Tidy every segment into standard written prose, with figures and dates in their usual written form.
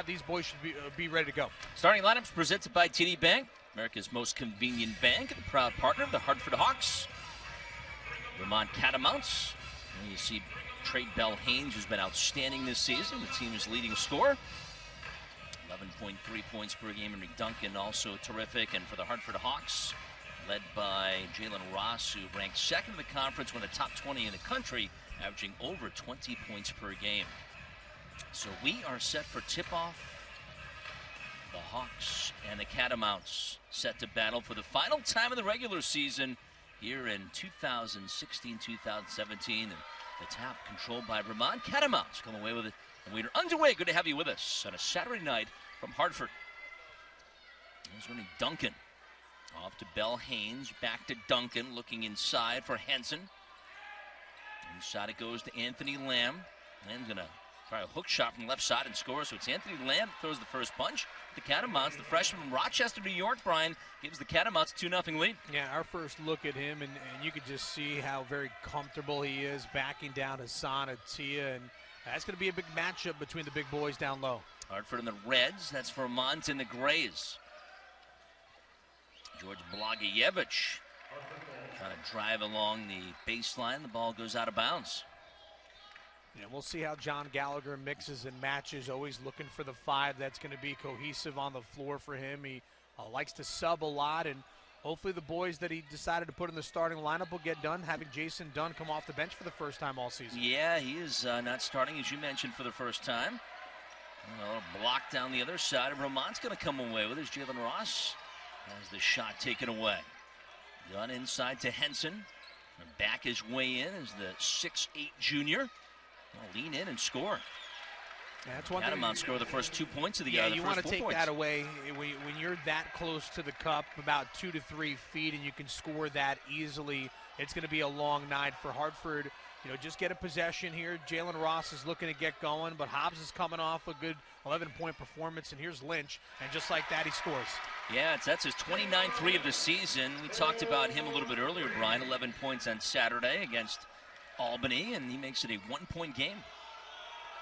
These boys should be ready to go. Starting lineups presented by TD Bank, America's most convenient bank, and a proud partner of the Hartford Hawks. Vermont Catamounts. And you see Trey Bell Haynes, who's been outstanding this season, the team's leading scorer. 11.3 points per game. Henry Duncan also terrific. And for the Hartford Hawks, led by Jalen Ross, who ranked second in the conference, one of the top 20 in the country, averaging over 20 points per game. So we are set for tip-off. The Hawks and the Catamounts set to battle for the final time of the regular season here in 2016-2017. And the tap controlled by Vermont Catamounts come away with it. And we're underway. Good to have you with us on a Saturday night from Hartford. There's Henry Duncan. Off to Bell Haynes. Back to Duncan. Looking inside for Henson. Inside it goes to Anthony Lamb. Lamb's going to try a hook shot from the left side and score. So it's Anthony Lamb throws the first punch. The Catamounts, the freshman from Rochester, New York, Brian, gives the Catamounts a 2-0 lead. Yeah, our first look at him, and you could just see how very comfortable he is backing down Hassan Atiyah, and that's going to be a big matchup between the big boys down low. Hartford and the Reds, that's Vermont and the Grays. George Blagojevich trying to drive along the baseline. The ball goes out of bounds. Yeah, we'll see how John Gallagher mixes and matches, always looking for the five that's going to be cohesive on the floor for him. He likes to sub a lot, and hopefully the boys that he decided to put in the starting lineup will get done, having Jason Dunn come off the bench for the first time all season. Yeah, he is not starting, as you mentioned, for the first time. Well, block down the other side, and Vermont's going to come away with his Jalen Ross has the shot taken away. Dunn inside to Henson. And back his way in as the 6'8 junior. Well, lean in and score. Yeah, that's one Catamounts score the first 2 points of the game. game. Yeah, you want to take that away when you're that close to the cup, about 2 to 3 feet, and you can score that easily. It's going to be a long night for Hartford. You know, just get a possession here. Jalen Ross is looking to get going, but Hobbs is coming off a good 11-point performance, and here's Lynch, and just like that, he scores. Yeah, that's his 29-3 of the season. We talked about him a little bit earlier, Brian. 11 points on Saturday against Albany, and he makes it a 1-point game.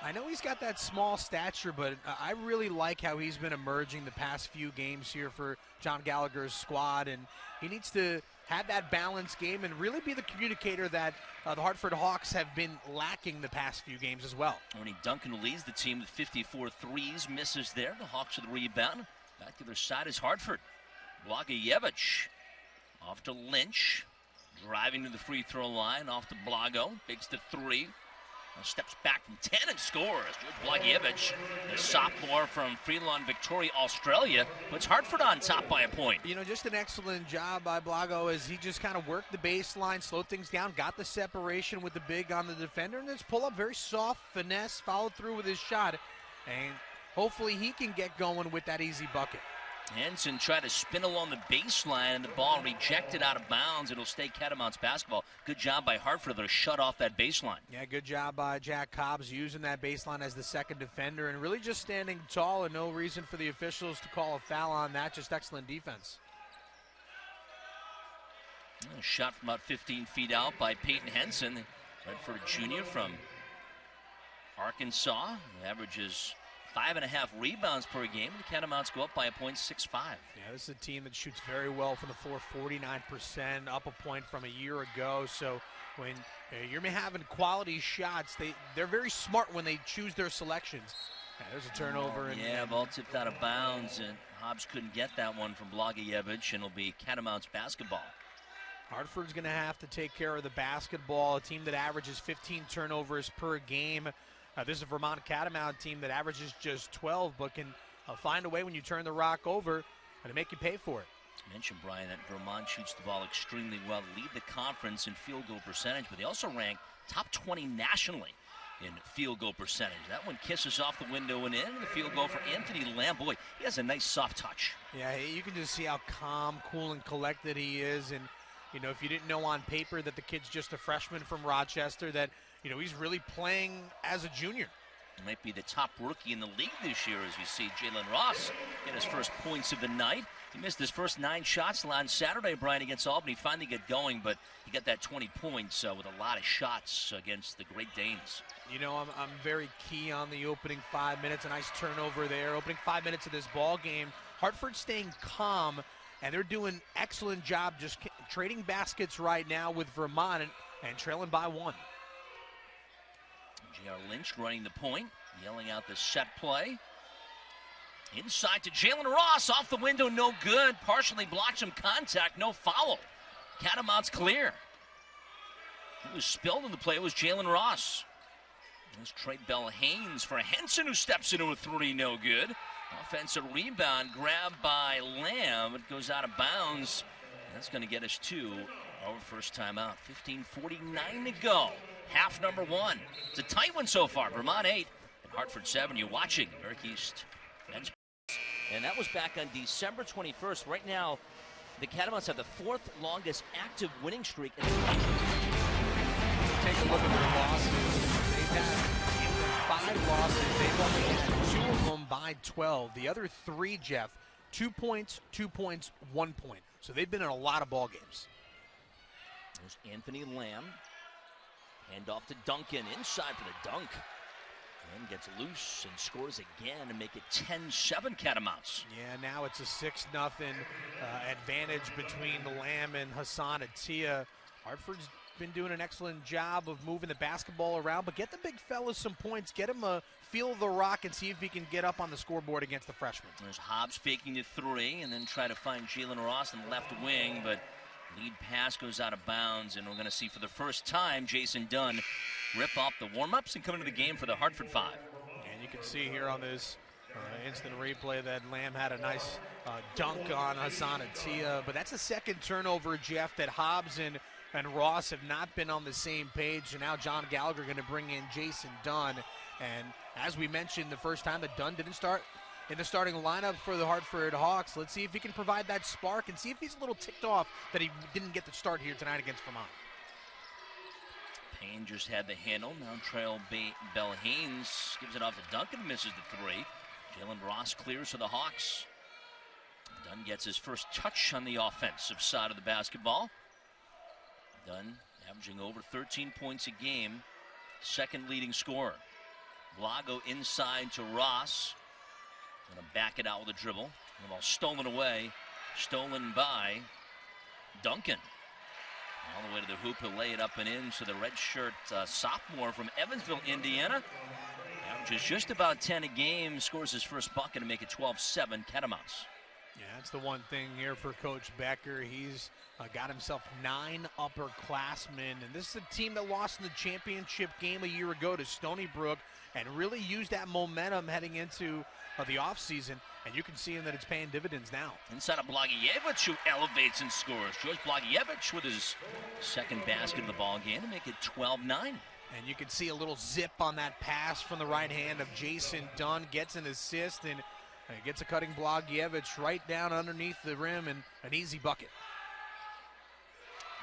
I know he's got that small stature, but I really like how he's been emerging the past few games here for John Gallagher's squad, and he needs to have that balanced game and really be the communicator that the Hartford Hawks have been lacking the past few games as well. Henry Duncan leads the team with 54 threes, misses there. The Hawks with the rebound. Back to their side is Hartford. Blagojevich off to Lynch. Driving to the free throw line, off to Blago, bigs to 3. Steps back from 10 and scores. George Blagojevich, the sophomore from Freelawn, Victoria, Australia, puts Hartford on top by a point. You know, just an excellent job by Blago as he just kind of worked the baseline, slowed things down, got the separation with the big on the defender, and just pull up very soft, finesse, followed through with his shot. And hopefully he can get going with that easy bucket. Henson tried to spin along the baseline, and the ball rejected out of bounds. It'll stay Catamounts basketball. Good job by Hartford to shut off that baseline. Yeah, good job by Jack Cobbs using that baseline as the second defender and really just standing tall, and no reason for the officials to call a foul on that. Just excellent defense. A shot from about 15 feet out by Peyton Henson, Redford junior from Arkansas. He averages 5.5 rebounds per game. The Catamounts go up by a point, 6-5. Yeah, this is a team that shoots very well from the floor, 49%, up a point from a year ago. So when you're having quality shots, they're very smart when they choose their selections. Yeah, there's a turnover. Ball tipped out of bounds, and Hobbs couldn't get that one from Blagojevich, and it'll be Catamounts basketball. Hartford's going to have to take care of the basketball, a team that averages 15 turnovers per game. This is a Vermont Catamount team that averages just 12, but can find a way when you turn the rock over to make you pay for it. I mentioned, Brian, that Vermont shoots the ball extremely well, lead the conference in field goal percentage, but they also rank top 20 nationally in field goal percentage. That one kisses off the window and in. The field goal for Anthony Lamb. Boy, he has a nice soft touch. Yeah, you can just see how calm, cool, and collected he is. And, you know, if you didn't know on paper that the kid's just a freshman from Rochester, that, you know, he's really playing as a junior. Might be the top rookie in the league this year, as you see Jalen Ross get his first points of the night. He missed his first 9 shots on Saturday, Brian, against Albany. Finally get going, but he got that 20 points with a lot of shots against the Great Danes. You know, I'm very key on the opening 5 minutes. A nice turnover there. Opening 5 minutes of this ball game. Hartford staying calm, and they're doing an excellent job just trading baskets right now with Vermont and trailing by 1. J.R. Lynch running the point, yelling out the set play. Inside to Jalen Ross, off the window, no good. Partially blocked some contact, no foul. Catamounts clear. Who was spilled in the play was Jalen Ross. There's Trey Bell Haynes for Henson, who steps into a 3, no good. Offensive rebound, grabbed by Lamb. It goes out of bounds. That's going to get us to our first timeout. 15:49 to go. Half number 1. It's a tight one so far. Vermont 8 and Hartford 7. You're watching America East. And that was back on December 21st. Right now, the Catamounts have the 4th longest active winning streak in the country. Take a look at their losses. They've had 5 losses. They've only had 2 of them by 12. The other 3, Jeff, 2 points, 2 points, 1 point. So they've been in a lot of ball games. There's Anthony Lamb. Hand off to Duncan, inside for the dunk. Lamb gets loose and scores again to make it 10-7 Catamounts. Yeah, now it's a 6-0 advantage between Lamb and Hassan Atiyah. Hartford's been doing an excellent job of moving the basketball around, but get the big fellas some points. Get him a feel the rock and see if he can get up on the scoreboard against the freshmen. There's Hobbs faking the 3 and then try to find Jalen Ross in the left wing, but lead pass goes out of bounds, and we're going to see for the first time Jason Dunn rip off the warm-ups and come into the game for the Hartford 5. And you can see here on this instant replay that Lamb had a nice dunk on Hassan Atiyah, but that's a second turnover, Jeff, that Hobbs and Ross have not been on the same page, and now John Gallagher going to bring in Jason Dunn. And as we mentioned the first time that Dunn didn't start in the starting lineup for the Hartford Hawks, let's see if he can provide that spark and see if he's a little ticked off that he didn't get the start here tonight against Vermont. Payen just had the handle. Now Trail Bell Haynes gives it off to Duncan, misses the 3. Jalen Ross clears for the Hawks. Dunn gets his first touch on the offensive side of the basketball. Dunn averaging over 13 points a game, second leading scorer. Blago inside to Ross. Going to back it out with a dribble. The ball stolen away. Stolen by Duncan. All the way to the hoop. He'll lay it up and in. So the redshirt sophomore from Evansville, Indiana, averages just about 10 a game. Scores his first bucket to make it 12-7 Catamounts. Yeah, that's the one thing here for Coach Becker. He's got himself 9 upperclassmen, and this is a team that lost in the championship game a year ago to Stony Brook and really used that momentum heading into the offseason, and you can see him that it's paying dividends now. Inside of Blagievich, who elevates and scores. George Blagievich with his second basket of the ball game to make it 12-9. And you can see a little zip on that pass from the right hand of Jason Dunn, gets an assist, and gets a cutting Blagievich right down underneath the rim, and an easy bucket.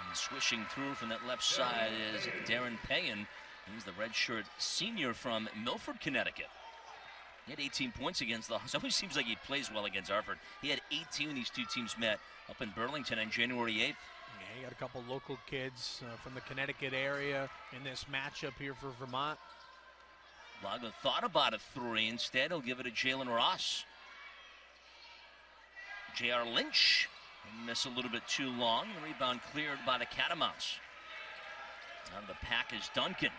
And swishing through from that left side is Darren Payen. He's the redshirt senior from Milford, Connecticut. He had 18 points against the Hawks. It always seems like he plays well against Hartford. He had 18 when these two teams met up in Burlington on January 8th. Yeah, you got a couple local kids from the Connecticut area in this matchup here for Vermont. Blago thought about a 3. Instead, he'll give it to Jalen Ross. J.R. Lynch miss a little bit too long. The rebound cleared by the Catamounts. Out of the pack is Duncan.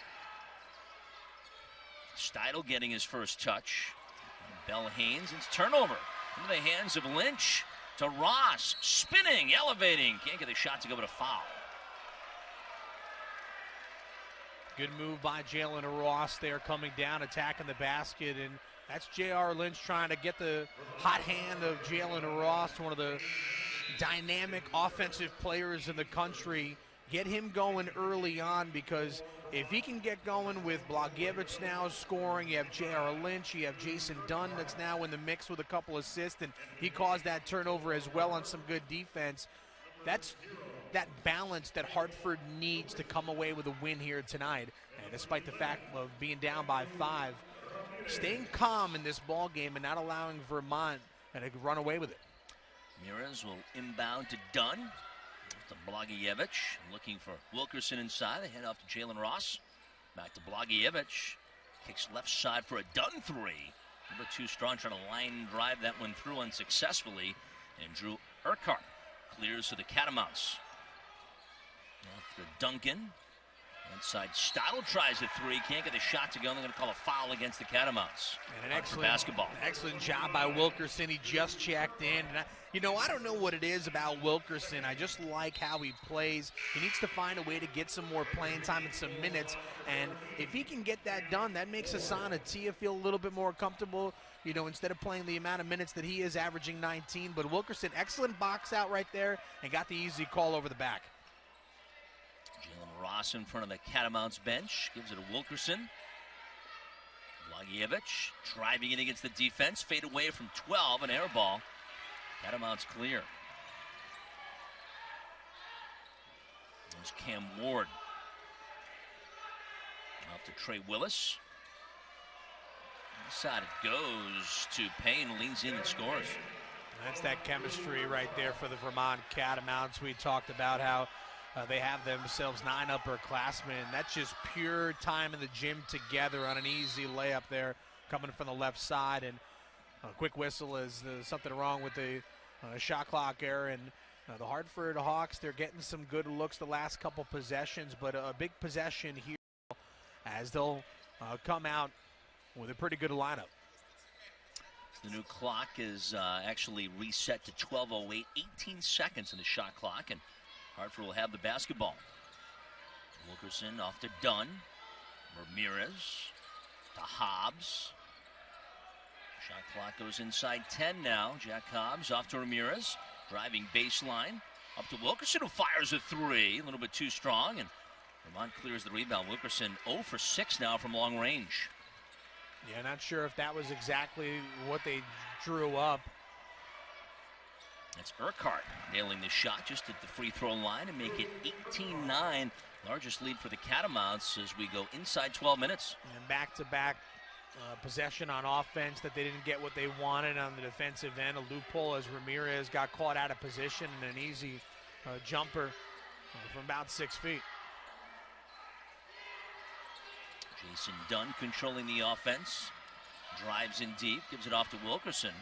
Steidel getting his first touch. Bell Haynes, it's turnover into the hands of Lynch to Ross, spinning, elevating, can't get the shot to go, but a foul. Good move by Jalen Ross there, coming down, attacking the basket, and that's J.R. Lynch trying to get the hot hand of Jalen Ross, one of the dynamic offensive players in the country. Get him going early on, because if he can get going with Blagievich now scoring, you have J.R. Lynch, you have Jason Dunn that's now in the mix with a couple assists, and he caused that turnover as well on some good defense. That's that balance that Hartford needs to come away with a win here tonight. And despite the fact of being down by 5, staying calm in this ball game and not allowing Vermont to run away with it. Ramirez will inbound to Dunn. To Blagojevich, looking for Wilkerson inside. They hand off to Jalen Ross. Back to Blagojevich. Kicks left side for a Dunn three. Number 2 strong, trying to line drive that one through unsuccessfully. And Drew Urquhart clears to the Catamounts. Off to Duncan. Inside, Stottle tries a three. Can't get the shot to go. They're going to call a foul against the Catamounts. And an excellent job by Wilkerson. He just checked in. And I don't know what it is about Wilkerson. I just like how he plays. He needs to find a way to get some more playing time and some minutes. And if he can get that done, that makes Asana Tia feel a little bit more comfortable, instead of playing the amount of minutes that he is, averaging 19. But Wilkerson, excellent box out right there and got the easy call over the back. Jalen Ross in front of the Catamounts bench. Gives it to Wilkerson. Blagojevich driving in against the defense. Fade away from 12. An air ball. Catamounts clear. There's Cam Ward. Off to Trey Willis. Inside it goes to Payen. Leans in and scores. That's that chemistry right there for the Vermont Catamounts. We talked about how they have themselves 9 upperclassmen. That's just pure time in the gym together on an easy layup there coming from the left side. And a quick whistle is something wrong with the shot clock error. And the Hartford Hawks, they're getting some good looks the last couple possessions, but a big possession here as they'll come out with a pretty good lineup. The new clock is actually reset to 12:08, 18 seconds in the shot clock, and Hartford will have the basketball. Wilkerson off to Dunn. Ramirez to Hobbs. Shot clock goes inside 10 now. Jack Hobbs off to Ramirez. Driving baseline. Up to Wilkerson, who fires a three. A little bit too strong, and Vermont clears the rebound. Wilkerson 0 for 6 now from long range. Yeah, not sure if that was exactly what they drew up. That's Urquhart nailing the shot just at the free throw line and make it 18-9. Largest lead for the Catamounts as we go inside 12 minutes. And back-to-back possession on offense that they didn't get what they wanted on the defensive end. A loophole as Ramirez got caught out of position and an easy jumper from about 6 feet. Jason Dunn controlling the offense. Drives in deep, gives it off to Wilkerson.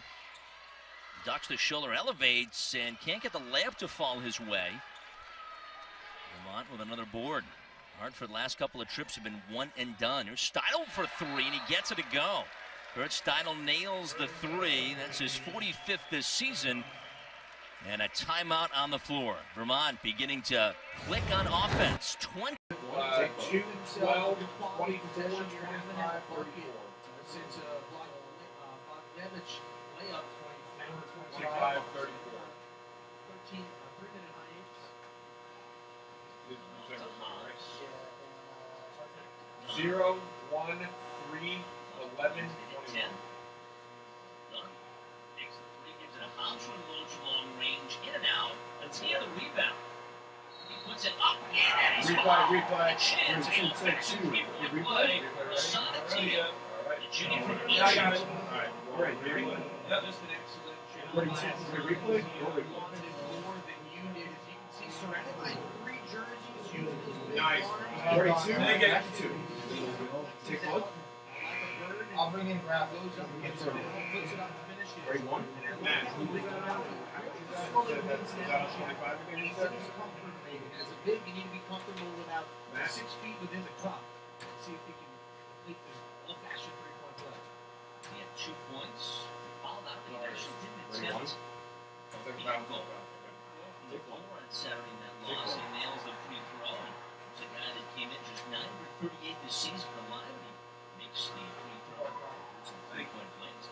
Ducks the shoulder, elevates, and can't get the layup to fall his way. Vermont with another board. Hartford last couple of trips have been one and done. Here's Steidl for three, and he gets it to go. Kurt Steidl nails the three. That's his 45th this season. And a timeout on the floor. Vermont beginning to click on offense. 20. 2, 12, 24, 25, 34. Since Blagojevich layup 25, 34. 13, 3-minute high eights. 0, 1, 3, 11, 21. Makes the three, gives it a Hobbs from long range, in and out. Let's hear the rebound. He puts it up in, and he's Replay. chance. Replay. Asana Tia. The junior from Egypt. Yeah, I got it. All right. Great. Ready? Yeah, that's an excellent job. Replay? Wanted more than you did. As you can see, surrounded by 3 jerseys. Nice. 32. Back to 2. Take a look. I'll bring in graph. Goes up against it. Puts it up to finish it. Grade 1? Matt. As a big, you need to be comfortable about 6 feet within the cup. See if he can complete the old-fashioned 3-point play. He had 2 points. Fouled out. He actually didn't attempt field goal. The goal on Saturday in that loss. He nails the free throw. He's a guy that came in just 9 for 38 this season for Lyman. He makes the free throw. Some 3-point plays.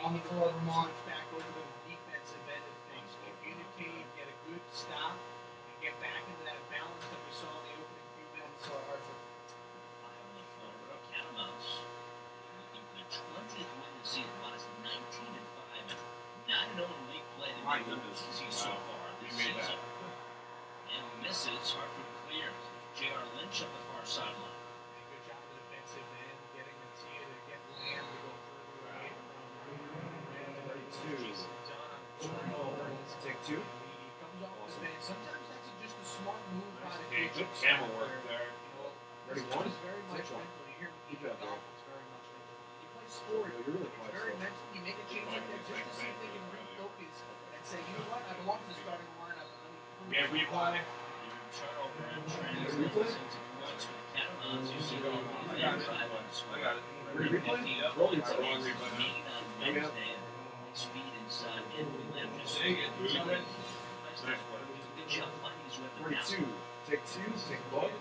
On the floor, Vermont back over the defensive end of things. Communicate, get a good stop, and get back into that balance that we saw in the opening few minutes for Hartford. On the floor, Catamounts looking for the 20th win this season. Minus 19-5 and 9-0 in league play. They've been easy so far this season. And misses. Hartford clears. J.R. Lynch up the far sideline. Good job on the defensive end, getting the Tia to He comes off the bench. Sometimes that's just a smart move by the Hey, pitcher. good camera work there. Ready one? Very much mental. You hear me golf, it's very much mental. You play sport, it's very mental. You make a change like that just to see if they can refocus and say, you know what, I belong to the starting lineup. Yeah, replay. Turnover and translates into points for the Catamounts. You see them on the drive on the score. 50 points against Maine on Wednesday. Speed inside and Lim just good job finding his weapon now. Take one.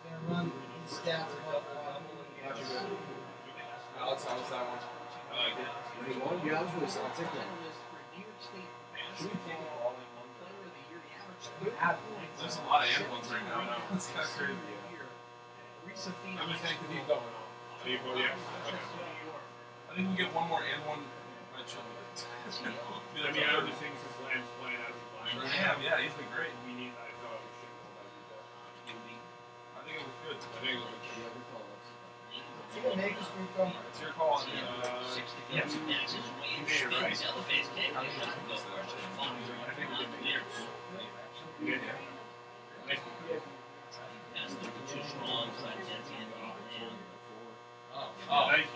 They're running stats about Alex, how was that one? I like it. one. Yeah, I was really solid. Take one. There's a lot of and ones right now. It's kind of crazy. I'm just saying, keep going on. Yeah. Okay. I think we get one more and one. I mean, I just think since Lamb's playing as a blind. Yeah, he's been great. We need. I thought we should go back to that. I think it was good. I think it was good. You can make us free throw. It's your call. Yes, that's his way in spins, elevates, can't get a shot to go first. I think we did. Yeah. Pass a little too strong, trying to get to the end of the land.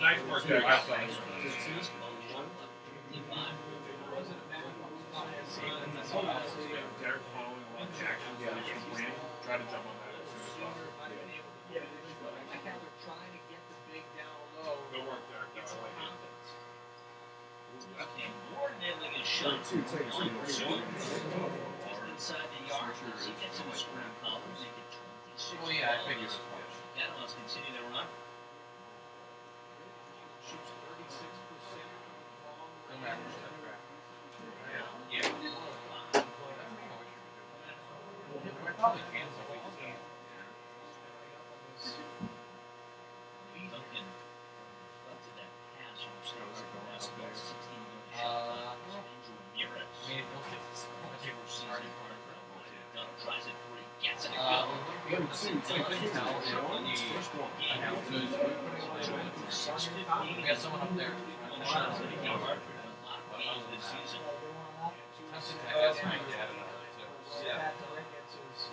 Nice work there. Derek following a lot of actions that he's been planning. Try to jump on that as soon as possible. Good work, Derek. I like it. And Ward nailing his shot. 1-2. Or inside the yard. He gets him a screen column. Make it 26. Well, yeah, I think it's Catamounts continue their run. Shoots 36%. Yeah. I probably can. Duncan up to that pass from States of the last 16 shot. Andrew Ramirez. Dunn tries it free. Gets it a go. 6:15. We got someone up there. One shot to the game. A lot of games this season.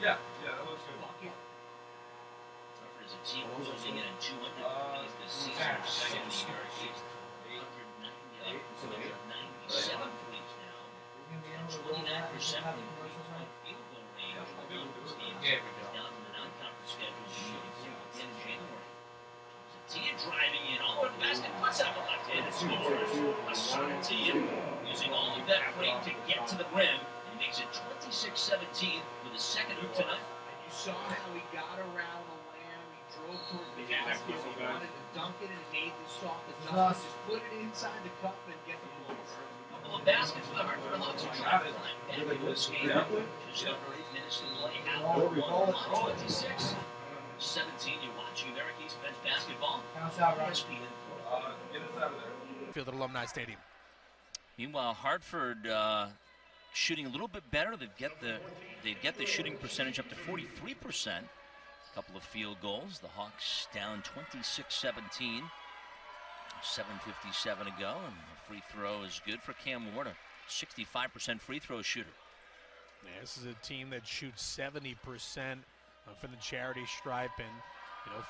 Yeah, that looks good. Hartford is a team closing in at 200 points this season. Second in the year against 197 points now. 29% from the three-point field goal range. This game is down to the non-conference schedule in January. Tia driving in, all over the basket, puts out the left hand and scores. A certain Tia using all of that weight to get to the rim. He makes it 26-17 with his second hoop tonight. And you saw how he got around the lamb. He drove towards the basket. He wanted to dunk it and made the soft as nothing. Just put it inside the cup and get the points. Couple of baskets for the Hartford Hawks who try to climb back into the skate. Just over 8 minutes to play. Half one, 26-17. You're watching American East Men's basketball. Counts out, right? ESPN. Get us out of there. Field at Alumni Stadium. Meanwhile, Hartford shooting a little bit better. They get the shooting percentage up to 43%. A couple of field goals. The Hawks down 26-17. 7:57 to go, and the free throw is good for Cam Ward, a 65% free throw shooter. Yeah, this is a team that shoots 70% from the charity stripe, and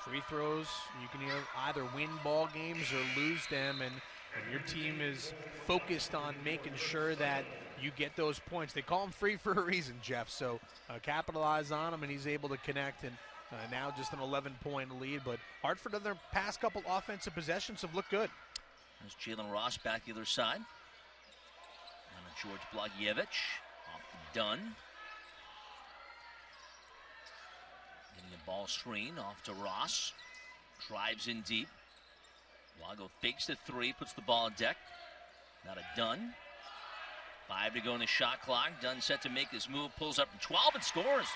free throws, you can either win ball games or lose them, and your team is focused on making sure that you get those points. They call them free for a reason, Jeff, so capitalize on them, and he's able to connect, and now just an 11-point lead. But Hartford, on their past couple offensive possessions, have looked good. There's Jalen Ross back the other side. And George Blagievich off the Dunn. Getting a ball screen off to Ross. Drives in deep. Blago fakes the three, puts the ball on deck. Now to Dunn. 5 to go in the shot clock. Dunn set to make his move, pulls up to 12 and scores.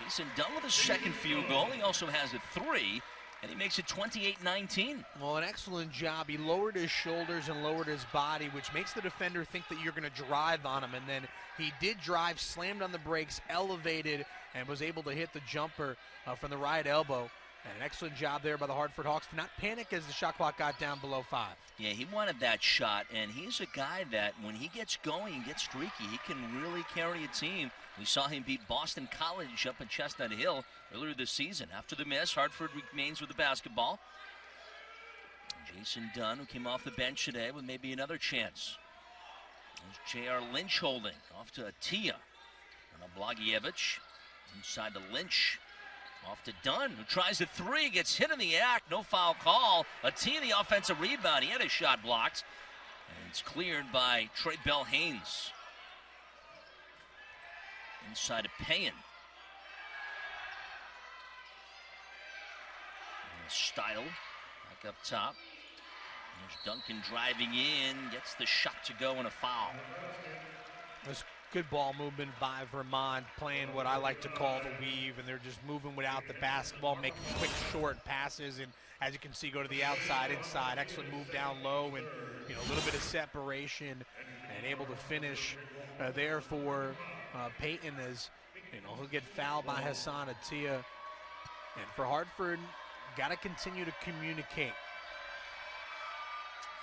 Jason Dunn with his second field goal. He also has a 3, and he makes it 28-19. Well, an excellent job. He lowered his shoulders and lowered his body, which makes the defender think that you're going to drive on him. And then he did drive, slammed on the brakes, elevated, and was able to hit the jumper from the right elbow. And an excellent job there by the Hartford Hawks to not panic as the shot clock got down below 5. Yeah, he wanted that shot, and he's a guy that when he gets going and gets streaky, he can really carry a team. We saw him beat Boston College up in Chestnut Hill earlier this season. After the miss, Hartford remains with the basketball. Jason Dunn, who came off the bench today with maybe another chance. There's J.R. Lynch holding off to Atia. And Blagojevich inside to Lynch. Off to Dunn, who tries a three, gets hit in the act, no foul call. Atia, the offensive rebound. He had his shot blocked. And it's cleared by Trey Bell Haynes. Inside to Payen. Style back up top. There's Duncan driving in, gets the shot to go and a foul. It good ball movement by Vermont, playing what I like to call the weave, and they're just moving without the basketball, making quick, short passes, and as you can see, go to the outside, inside. Excellent move down low, and a little bit of separation, and able to finish there for Payen as he'll get fouled by Hassan Atia. And for Hartford, got to continue to communicate.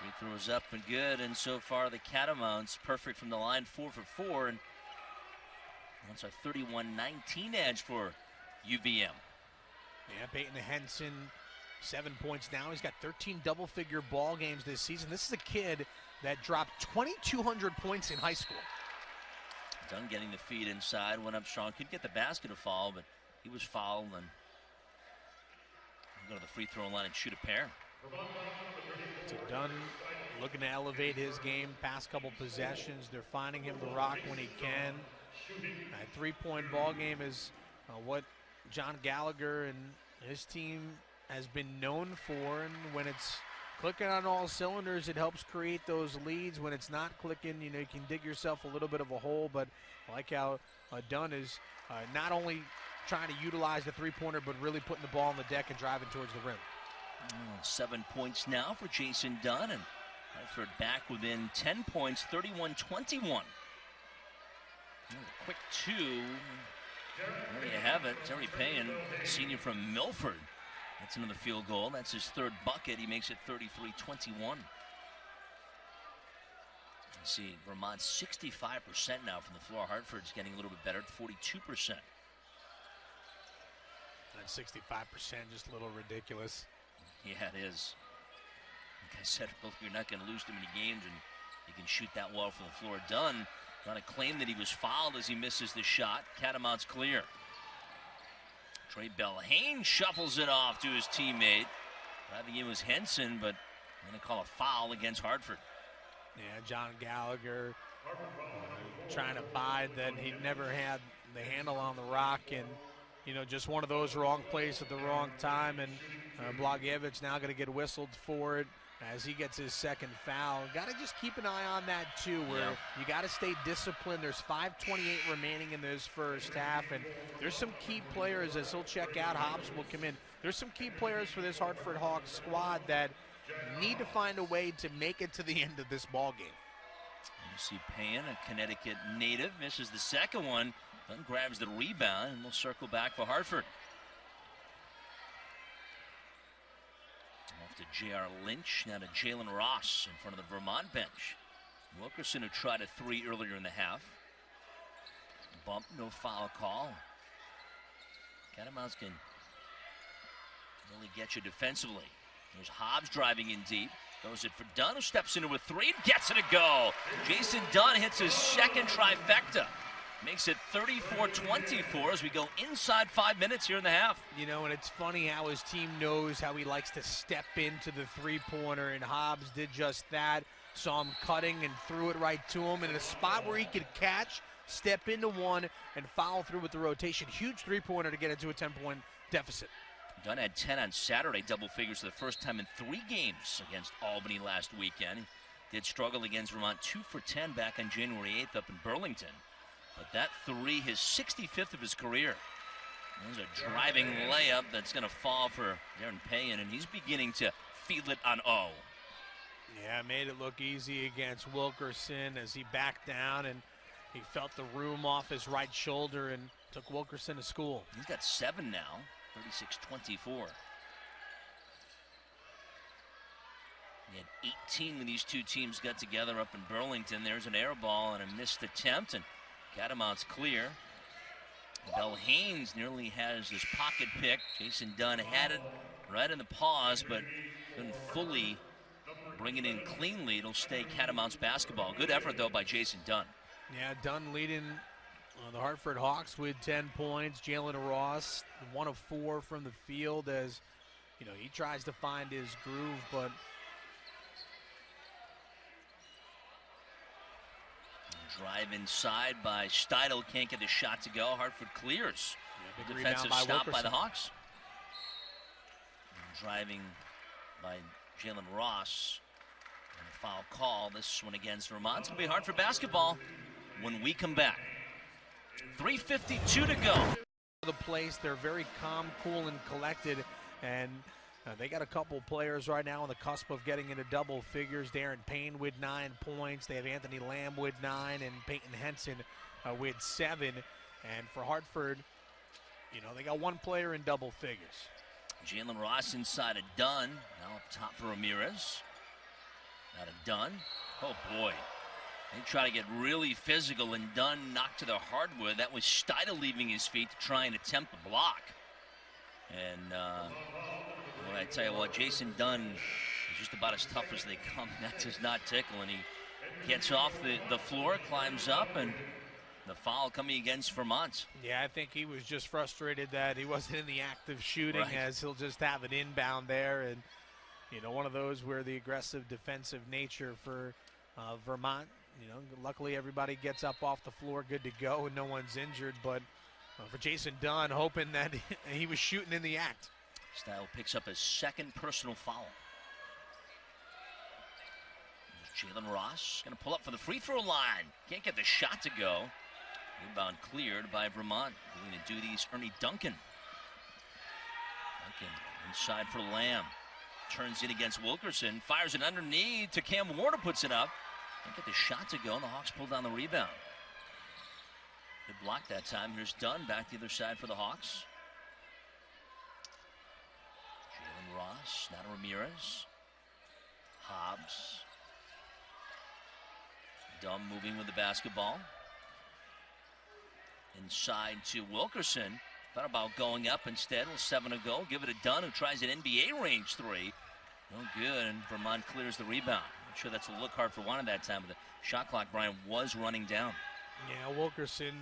Free throws up and good, and so far the Catamounts perfect from the line, 4 for 4, and that's a 31-19 edge for UVM. Yeah, Peyton Henson, 7 points now. He's got 13 double-figure ball games this season. This is a kid that dropped 2,200 points in high school. Dunn getting the feed inside, went up strong. Couldn't get the basket to fall, but he was fouled, and go to the free throw line and shoot a pair. So Dunn looking to elevate his game. Past couple possessions, they're finding him to rock when he can. That three-point ball game is what John Gallagher and his team has been known for. And when it's clicking on all cylinders, it helps create those leads. When it's not clicking, you can dig yourself a little bit of a hole. But I like how Dunn is not only trying to utilize the three-pointer, but really putting the ball on the deck and driving towards the rim. 7 points now for Jason Dunn, and Hartford back within 10 points, 31-21. Quick two. There you have it. Darren Payen, senior from Milford. That's another field goal. That's his third bucket. He makes it 33-21. See, Vermont's 65% now from the floor. Hartford's getting a little bit better at 42%. That 65% just a little ridiculous. Yeah, it is. Like I said earlier, you're not going to lose too many games, and you can shoot that well from the floor. Dunn trying to claim that he was fouled as he misses the shot. Catamounts clear. Trey Bell Haynes shuffles it off to his teammate. Driving in was Henson, but I'm going to call a foul against Hartford. Yeah, John Gallagher trying to bide that he never had the handle on the rock, and just one of those wrong plays at the wrong time, and Blagojevich now going to get whistled for it as he gets his second foul. Got to just keep an eye on that too, where you got to stay disciplined. There's 5:28 remaining in this first half, and there's some key players as he'll check out. Hobbs will come in. There's some key players for this Hartford Hawks squad that need to find a way to make it to the end of this ball game. You see Payen, a Connecticut native, misses the second one. Dunn grabs the rebound, and we'll circle back for Hartford. Off to J.R. Lynch, now to Jalen Ross in front of the Vermont bench. Wilkerson, who tried a three earlier in the half. Bump, no foul call. Catamounts can really get you defensively. There's Hobbs driving in deep. Goes it for Dunn, who steps into a three and gets it to go. Jason Dunn hits his second trifecta. Makes it 34-24 as we go inside 5 minutes here in the half. And it's funny how his team knows how he likes to step into the three-pointer, and Hobbs did just that. Saw him cutting and threw it right to him in a spot where he could catch, step into one, and follow through with the rotation. Huge three-pointer to get into a 10-point deficit. Dunn had 10 on Saturday, double figures for the first time in 3 games against Albany last weekend. He did struggle against Vermont, 2 for 10 back on January 8th up in Burlington. But that three, his 65th of his career. There's a driving layup that's going to fall for Darren Payen, and he's beginning to feel it on O. Yeah, made it look easy against Wilkerson as he backed down, and he felt the room off his right shoulder and took Wilkerson to school. He's got 7 now, 36-24. He had 18 when these two teams got together up in Burlington. There's an air ball and a missed attempt, and Catamounts clear. Bell Haynes nearly has his pocket pick. Jason Dunn had it right in the paws, but couldn't fully bring it in cleanly. It'll stay Catamounts basketball. Good effort, though, by Jason Dunn. Yeah, Dunn leading the Hartford Hawks with 10 points. Jalen Ross, 1 of 4 from the field, as you know, he tries to find his groove, but drive inside by Steidel, can't get the shot to go. Hartford clears. Yeah, big Defensive rebound by stop by the Wilkerson. Hawks. And driving by Jalen Ross. And a foul call. This one against Vermont. It's going to be Hartford basketball when we come back. 3:52 to go. The place, they're very calm, cool, and collected, and they got a couple players right now on the cusp of getting into double figures. Darren Payen with 9 points. They have Anthony Lamb with 9 and Peyton Henson with 7. And for Hartford, you know, they got 1 player in double figures. Jalen Ross inside of Dunn. Now up top for Ramirez. Out of Dunn. Oh boy. They try to get really physical, and Dunn knocked to the hardwood. That was Steidel leaving his feet to try and attempt the block. And well, I tell you what, Jason Dunn is just about as tough as they come. That does not tickle, and he gets off the floor, climbs up, and the foul coming against Vermont. Yeah, I think he was just frustrated that he wasn't in the act of shooting, Right. as he'll just have an inbound there. And, you know, one of those where the aggressive defensive nature for Vermont, you know, luckily everybody gets up off the floor good to go and no one's injured. But for Jason Dunn, hoping that he was shooting in the act. Steidel picks up his 2nd personal foul. There's Jalen Ross going to pull up for the free throw line. Can't get the shot to go. Rebound cleared by Vermont. Doing the duties, Ernie Duncan. Duncan inside for Lamb. Turns in against Wilkerson. Fires it underneath to Cam Warner, puts it up. Can't get the shot to go, and the Hawks pull down the rebound. Good block that time. Here's Dunn back the other side for the Hawks. Jalen Ross, now to Ramirez. Hobbs. Dunn moving with the basketball. Inside to Wilkerson. Thought about going up instead. 7 to go. Give it to Dunn, who tries an NBA range 3. No good, and Vermont clears the rebound. I'm sure that's a look hard for one at that time, but the shot clock, Brian, was running down. Yeah, Wilkerson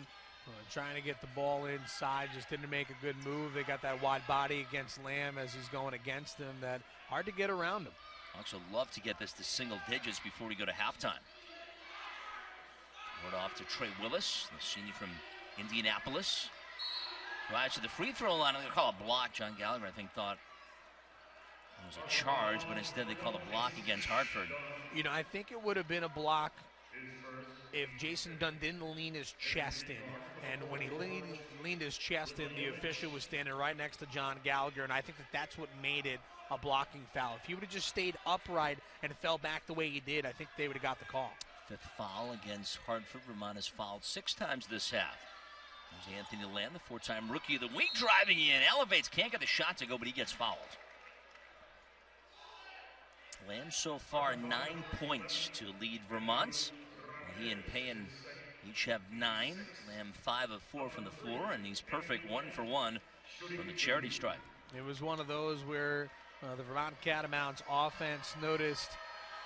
trying to get the ball inside, just didn't make a good move. They got that wide body against Lamb as he's going against him. That hard to get around him. Hawks would love to get this to single digits before we go to halftime. Word off to Trey Willis, the senior from Indianapolis. Drives to the free throw line. They're going to call a block. John Gallagher, I think, thought it was a charge, but instead they called a block against Hartford. You know, I think it would have been a block if Jason Dunn didn't lean his chest in. And when he leaned his chest in, the official was standing right next to John Gallagher, and I think that's what made it a blocking foul. If he would have just stayed upright and fell back the way he did, I think they would have got the call. 5th foul against Hartford. Vermont has fouled 6 times this half. There's Anthony Lamb, the 4-time rookie of the week, driving in, elevates, can't get the shot to go, but he gets fouled. Lamb so far 9 points to lead Vermont. He and Payen each have 9. Lamb 5 of 4 from the floor, and he's perfect 1 for 1 from the charity stripe. It was one of those where the Vermont Catamounts offense noticed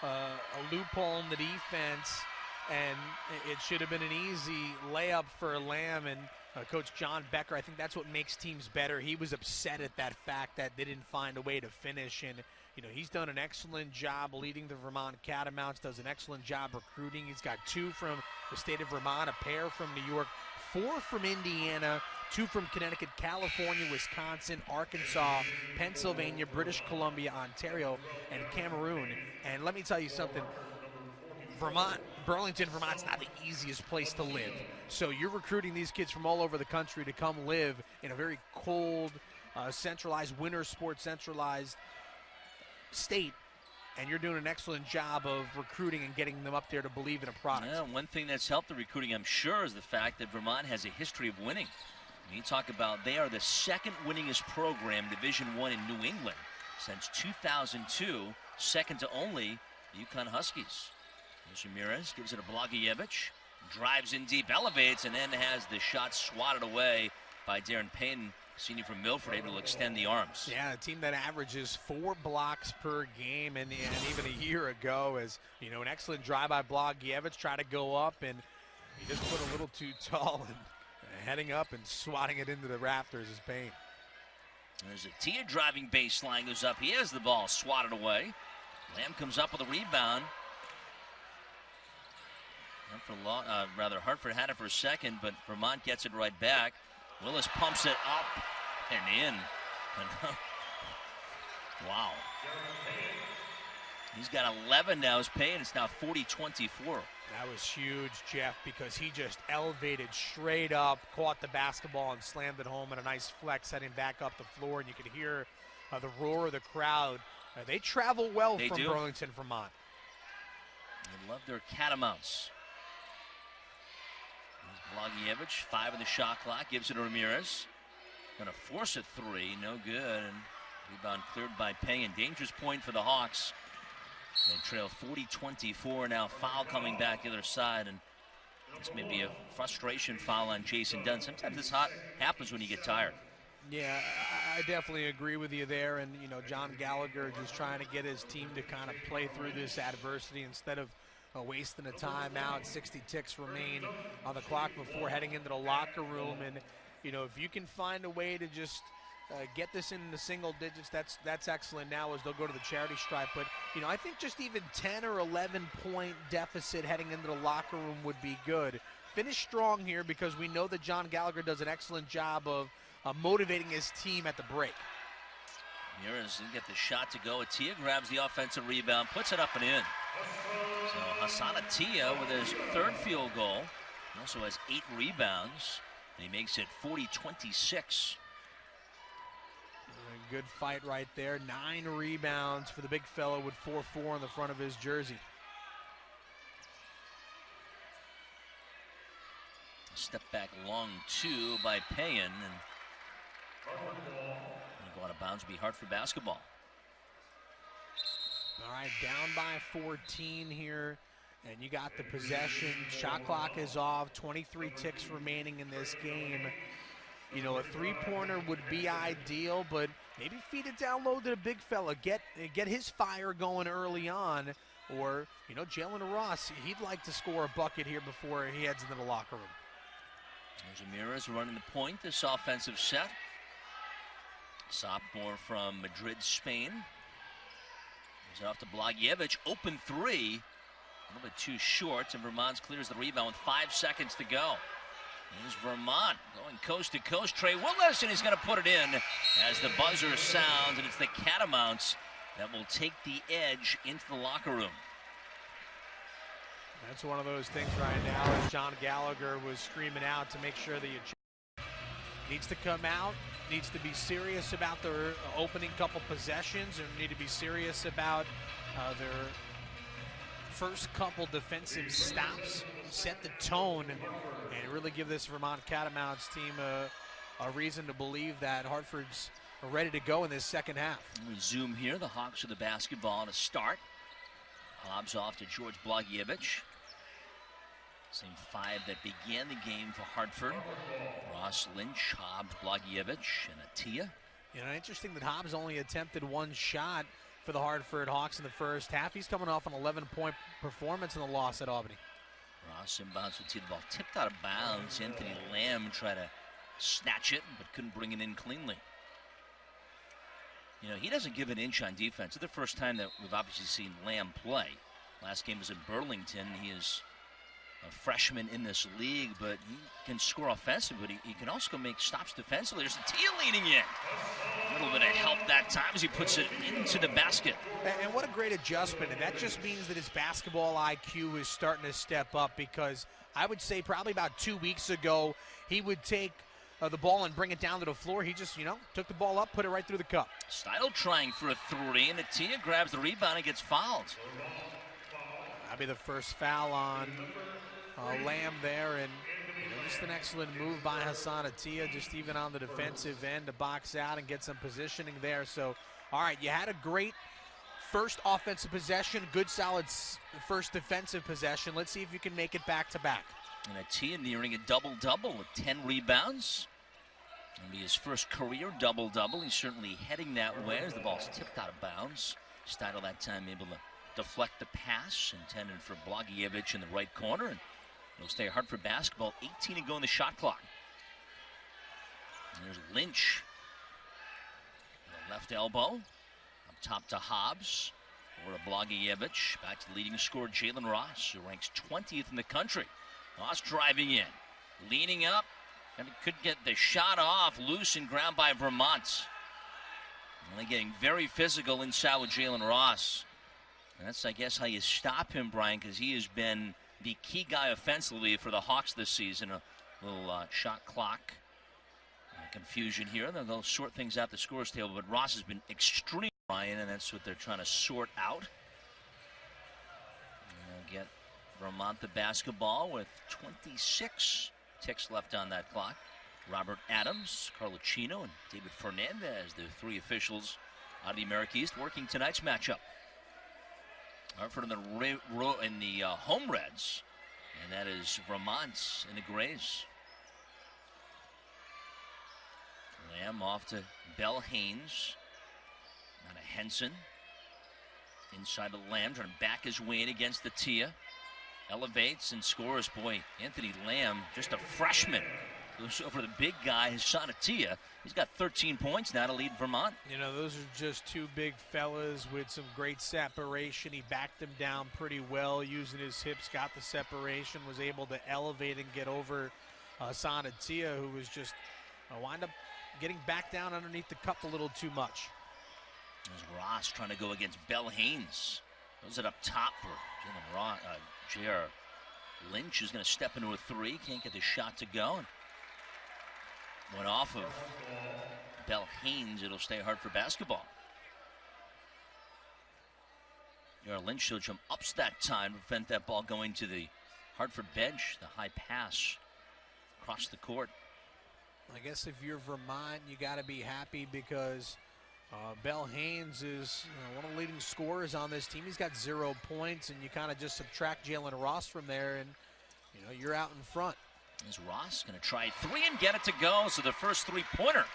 a loophole in the defense, and it should have been an easy layup for Lamb. And Coach John Becker, I think that's what makes teams better. He was upset at that fact that they didn't find a way to finish. And, you know, he's done an excellent job leading the Vermont Catamounts, does an excellent job recruiting. He's got 2 from the state of Vermont, a pair from New York, 4 from Indiana, 2 from Connecticut, California, Wisconsin, Arkansas, Pennsylvania, British Columbia, Ontario, and Cameroon. And let me tell you something. Burlington, Vermont's not the easiest place to live. So you're recruiting these kids from all over the country to come live in a very cold, centralized, winter sports centralized state, and you're doing an excellent job of recruiting and getting them up there to believe in a product. Yeah, one thing that's helped the recruiting, I'm sure, is the fact that Vermont has a history of winning. When you talk about they are the 2nd winningest program, Division I in New England. since 2002, second to only the UConn Huskies. There's Ramirez, gives it to Blagojevich, drives in deep, elevates, and then has the shot swatted away by Darren Payen, senior from Milford, able to extend the arms. Yeah, a team that averages 4 blocks per game, and even a year ago, as you know, an excellent drive by Blagojevich, try to go up, and he just put a little too tall, and heading up and swatting it into the rafters is Payen. There's a Tia driving baseline, goes up, he has the ball swatted away. Lamb comes up with a rebound. Hartford had it for a second, but Vermont gets it right back. Willis pumps it up and in. Wow. He's got 11 now. His Payen, it's now 40-24. That was huge, Jeff, because he just elevated straight up, caught the basketball, and slammed it home in a nice flex, heading back up the floor. And you could hear the roar of the crowd. They travel well from Burlington, Vermont. They love their catamounts. Blagojevich, 5 of the shot clock, gives it to Ramirez. Gonna force a 3, no good, and rebound cleared by Payen. Dangerous point for the Hawks. They trail 40-24 now. Foul coming back the other side, and this may be a frustration foul on Jason Dunn. Sometimes this happens when you get tired. Yeah, I definitely agree with you there, and you know, John Gallagher just trying to get his team to kind of play through this adversity instead of wasting a timeout. 60 ticks remain on the clock before heading into the locker room, and you know, if you can find a way to just get this in the single digits, that's excellent now as they'll go to the charity stripe. But you know, I think just even 10 or 11 point deficit heading into the locker room would be good. Finish strong here, because we know that John Gallagher does an excellent job of motivating his team at the break. Ramirez didn't get the shot to go. Atia grabs the offensive rebound, puts it up and in. So Hassan Atia with his 3rd field goal. He also has 8 rebounds, and he makes it 40-26. A good fight right there. 9 rebounds for the big fellow with 4-4 on the front of his jersey. Step back long 2 by Payen, and go out of bounds, will be Hartford basketball. All right, down by 14 here, and you got the possession. Shot clock is off, 23 ticks remaining in this game. You know, a 3-pointer would be ideal, but maybe feed it down low to the big fella. Get his fire going early on, or, you know, Jalen Ross, he'd like to score a bucket here before he heads into the locker room. There's Ramirez running the point, this offensive set. Sophomore from Madrid, Spain. Gives it off to Blagojevich. Open 3. A little bit too short, and Vermont clears the rebound with 5 seconds to go. Here's Vermont going coast to coast. Trey Willis, and he's going to put it in as the buzzer sounds, and it's the Catamounts that will take the edge into the locker room. That's one of those things right now, as John Gallagher was screaming out to make sure that you needs to come out, needs to be serious about their opening couple possessions, and need to be serious about their first couple defensive stops, set the tone, and really give this Vermont Catamounts team a reason to believe that Hartford's ready to go in this second half. We zoom here, the Hawks with the basketball to start. Hobbs off to George Blagojevich. Same 5 that began the game for Hartford. Ross, Lynch, Hobbs, Blagojevich, and Atia. You know, interesting that Hobbs only attempted 1 shot for the Hartford Hawks in the first half. He's coming off an 11-point performance in the loss at Albany. Ross inbounds with the ball tipped out of bounds. Anthony Lamb tried to snatch it, but couldn't bring it in cleanly. You know, he doesn't give an inch on defense. It's the first time that we've obviously seen Lamb play. Last game was in Burlington. He is a freshman in this league, but he can score offensively, but he can also make stops defensively. There's Atia leading in. A little bit of help that time as he puts it into the basket. And what a great adjustment, and that just means that his basketball IQ is starting to step up, because I would say probably about 2 weeks ago, he would take the ball and bring it down to the floor. He just, you know, took the ball up, put it right through the cup. Steidl trying for a 3, and Atia grabs the rebound and gets fouled. That'll be the first foul on Lamb there, and you know, just an excellent move by Hassan Atia, just even on the defensive end to box out and get some positioning there. So all right, you had a great first offensive possession, good solid first defensive possession. Let's see if you can make it back-to-back. And Atia nearing a double-double with 10 rebounds. It'll be his first career double-double. He's certainly heading that way as the ball's tipped out of bounds. Steidl that time able to deflect the pass, intended for Blagojevich in the right corner. And it'll stay Hartford basketball, 18 to go in the shot clock. And there's Lynch. The left elbow. Up top to Hobbs. Or to Blagojevich. Back to the leading scorer, Jalen Ross, who ranks 20th in the country. Ross driving in. Leaning up. And could get the shot off. Loose and ground by Vermont. Only getting very physical inside with Jalen Ross. And that's, I guess, how you stop him, Brian, because he has been the key guy offensively for the Hawks this season. A little shot clock confusion here. They'll sort things out the scores table, but Ross has been extreme, Brian, and that's what they're trying to sort out. And they'll get Vermont the basketball with 26 ticks left on that clock. Robert Adams, Carluccino, and David Fernandez, the three officials out of the America East, working tonight's matchup. Hartford in the home Reds, and that is Vermont in the Grays. Lamb off to Bell Haynes. Now to Henson. Inside to Lamb, trying to back his way in against the Tia. Elevates and scores. Boy, Anthony Lamb, just a freshman. Goes over the big guy, Hassan Tia. He's got 13 points now to lead Vermont. You know, those are just two big fellas with some great separation. He backed them down pretty well, using his hips, got the separation, was able to elevate and get over Hassan Tia, who was just wind up getting back down underneath the cup a little too much. There's Ross trying to go against Bell Haynes. Throws it up top for J.R. Lynch is going to step into a three. Can't get the shot to go. Went off of Bell Haynes. It'll stay hard for basketball. J.R. Lynch will jump ups that time to prevent that ball going to the Hartford bench. The high pass across the court. I guess if you're Vermont, you got to be happy because Bell Haynes is one of the leading scorers on this team. He's got 0 points, and you kind of just subtract Jalen Ross from there, and you're out in front. Is Ross going to try three and get it to go? So the first three-pointer.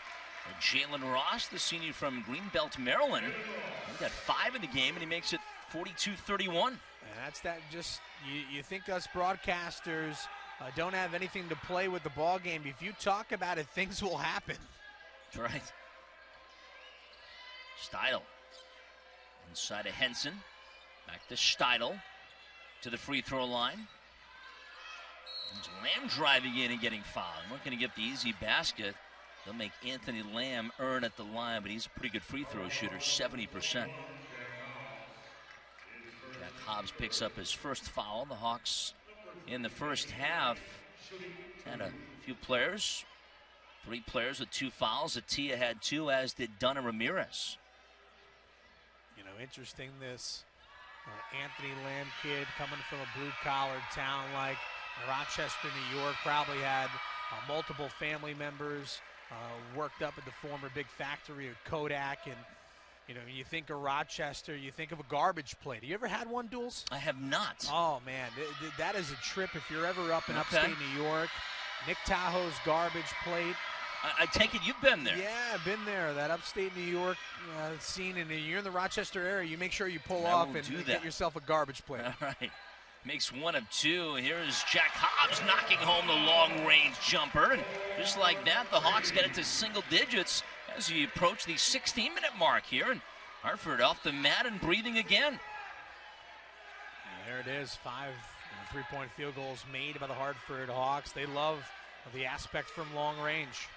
Jalen Ross, the senior from Greenbelt, Maryland. He got 5 in the game, and he makes it 42-31. And that's that. Just you think us broadcasters don't have anything to play with the ball game. If you talk about it, things will happen. That's right. Steidl inside of Henson. Back to Steidl to the free throw line. There's Lamb driving in and getting fouled. Not going to get the easy basket. They'll make Anthony Lamb earn at the line, but he's a pretty good free throw shooter, 70%. Jack Hobbs picks up his first foul. The Hawks in the first half had a few players. 3 players with 2 fouls. Tia had 2, as did Donna Ramirez. Interesting, this Anthony Lamb kid coming from a blue-collar town like Rochester, New York, probably had multiple family members worked up at the former big factory of Kodak. And, when you think of Rochester, you think of a garbage plate. Have you ever had one, Duels? I have not. Oh, man, that is a trip if you're ever up in upstate New York. Nick Tahoe's garbage plate. I take it you've been there. Yeah, I've been there. That upstate New York scene, and you're in the Rochester area, you make sure you pull off and get yourself a garbage plate. All right. Makes 1 of 2. Here's Jack Hobbs knocking home the long-range jumper. And just like that, the Hawks get it to single digits as we approach the 16-minute mark here. And Hartford off the mat and breathing again. There it is. 5 3-point field goals made by the Hartford Hawks. They love the aspect from long range.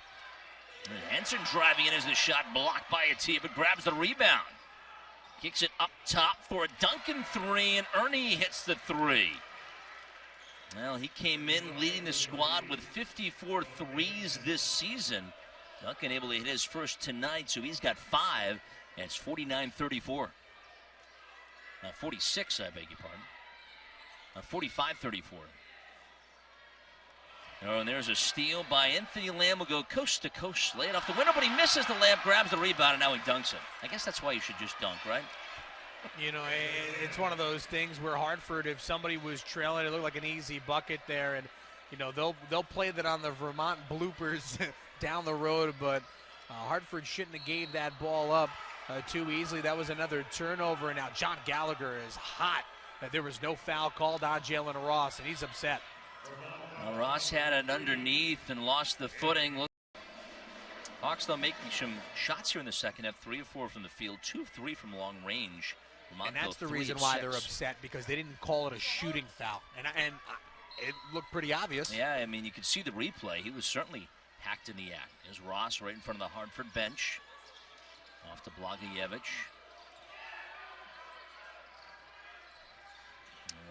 Henson driving in as the shot blocked by Tia, but grabs the rebound. Kicks it up top for a Duncan 3, and Ernie hits the 3. Well, he came in leading the squad with 54 threes this season. Duncan able to hit his first tonight, so he's got 5, and it's 49-34. 46, I beg your pardon. 45-34. Oh, and there's a steal by Anthony Lamb. Will go coast to coast, lay it off the window, but he misses the layup, grabs the rebound, and now he dunks it. I guess that's why you should just dunk, right? You know, it's one of those things where Hartford, if somebody was trailing, it looked like an easy bucket there, and you know they'll play that on the Vermont bloopers down the road, but Hartford shouldn't have gave that ball up too easily. That was another turnover, and now John Gallagher is hot. There was no foul called on Jalen Ross, and he's upset. Well, Ross had it underneath and lost the footing. Hawks, though, making some shots here in the second half. 3 of 4 from the field, 2 of 3 from long range. And that's the reason why they're upset, because they didn't call it a shooting foul. And it looked pretty obvious. Yeah, I mean, you could see the replay. He was certainly hacked in the act. There's Ross right in front of the Hartford bench. Off to Blagojevich.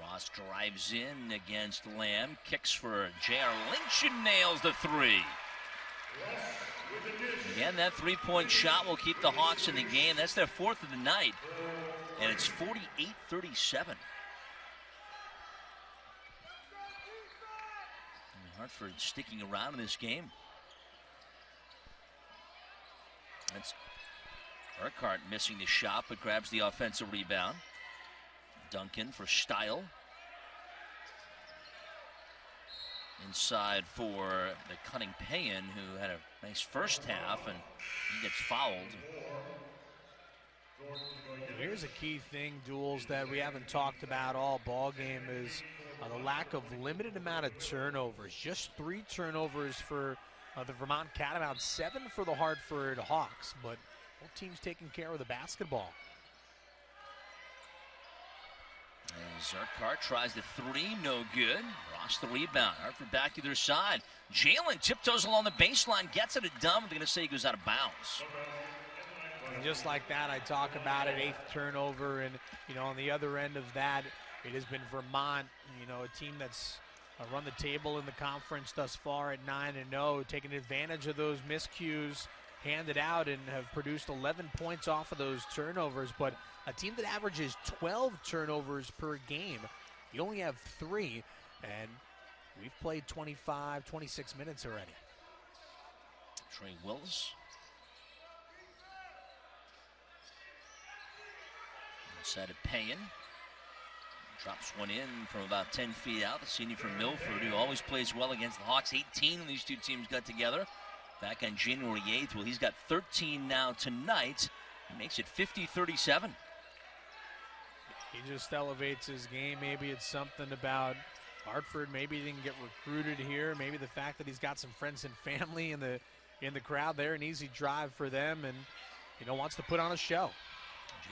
Ross drives in against Lamb, kicks for J.R. Lynch and nails the 3. Again, that 3-point shot will keep the Hawks in the game. That's their 4th of the night, and it's 48-37. Hartford sticking around in this game. That's Urquhart missing the shot, but grabs the offensive rebound. Duncan for Style. Inside for the cunning Payen, who had a nice first half, and he gets fouled. Here's a key thing, Duels, that we haven't talked about all ball game is the lack of limited amount of turnovers. Just 3 turnovers for the Vermont Catamounts, 7 for the Hartford Hawks, but both teams taking care of the basketball. As Urquhart tries the 3, no good. Ross the rebound. Hartford back to their side. Jalen tiptoes along the baseline, gets it done. They're going to say he goes out of bounds. And just like that, I talk about it, 8th turnover, and you know, on the other end of that, it has been Vermont, you know, a team that's run the table in the conference thus far at 9-0, taking advantage of those miscues handed out and have produced 11 points off of those turnovers. But a team that averages 12 turnovers per game, you only have 3, and we've played 25, 26 minutes already. Trey Wills. Inside of Payen. Drops one in from about 10 feet out. The senior from Milford, who always plays well against the Hawks. 18 when these two teams got together back on January 8th. Well, he's got 13 now tonight. He makes it 50-37. He just elevates his game. Maybe it's something about Hartford. Maybe he didn't get recruited here. Maybe the fact that he's got some friends and family in the crowd there, an easy drive for them, and you know, wants to put on a show.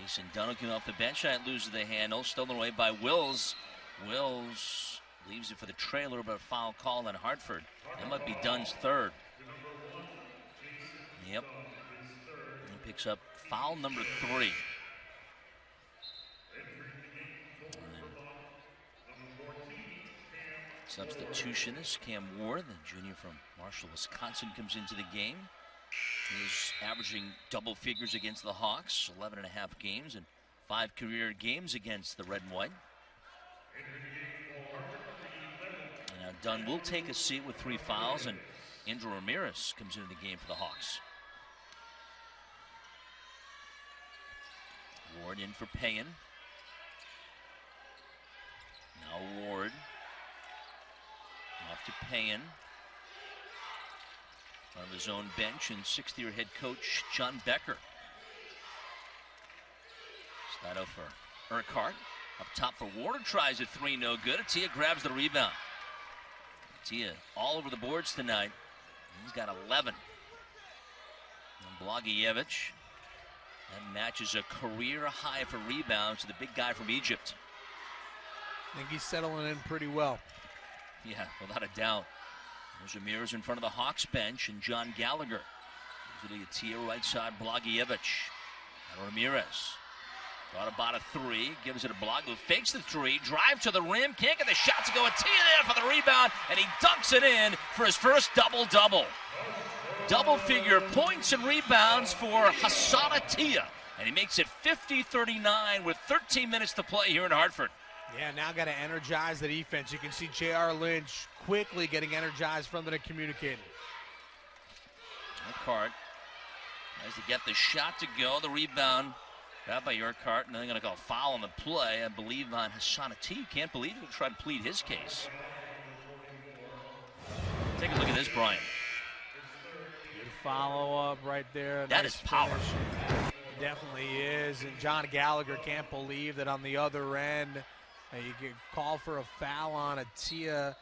Jason Duncan off the bench, loses the handle, stolen away by Wills. Wills leaves it for the trailer, but a foul call on Hartford. That might be Dunn's 3rd. Yep. He picks up foul number 3. Substitutionist Cam Ward, the junior from Marshall, Wisconsin, comes into the game. He's averaging double figures against the Hawks, 11.5 games and 5 career games against the red and white. And now Dunn will take a seat with 3 fouls, and Andrew Ramirez comes into the game for the Hawks. Ward in for Payen. Now Ward. Off to Payen. On his own bench, and 6th-year head coach John Becker. Stato for Urquhart. Up top for Ward, tries a 3, no good. Atia grabs the rebound. Atia all over the boards tonight. He's got 11. And Blagojevich. That matches a career high for rebounds to the big guy from Egypt. I think he's settling in pretty well. Yeah, without a doubt. There's Ramirez in front of the Hawks bench, and John Gallagher. Usually Atia right side, Blagojevich. And Ramirez. Thought about a 3, gives it a Blog, who fakes the 3, drive to the rim, can't get the shot to go. Atia there for the rebound, and he dunks it in for his first double-double. Double-figure points and rebounds for Hassan Atia, and he makes it 50-39 with 13 minutes to play here in Hartford. Yeah, now got to energize the defense. You can see J.R. Lynch quickly getting energized from the communicator. Urquhart tries to get the shot to go. The rebound grabbed by Urquhart, and then they're going to call a foul on the play, I believe, on Hassan Ati. Can't believe he'll try to plead his case. Take a look at this, Brian. Good follow-up right there. That Nice is power. finish. It definitely is, and John Gallagher can't believe that on the other end you can call for a foul on Atia.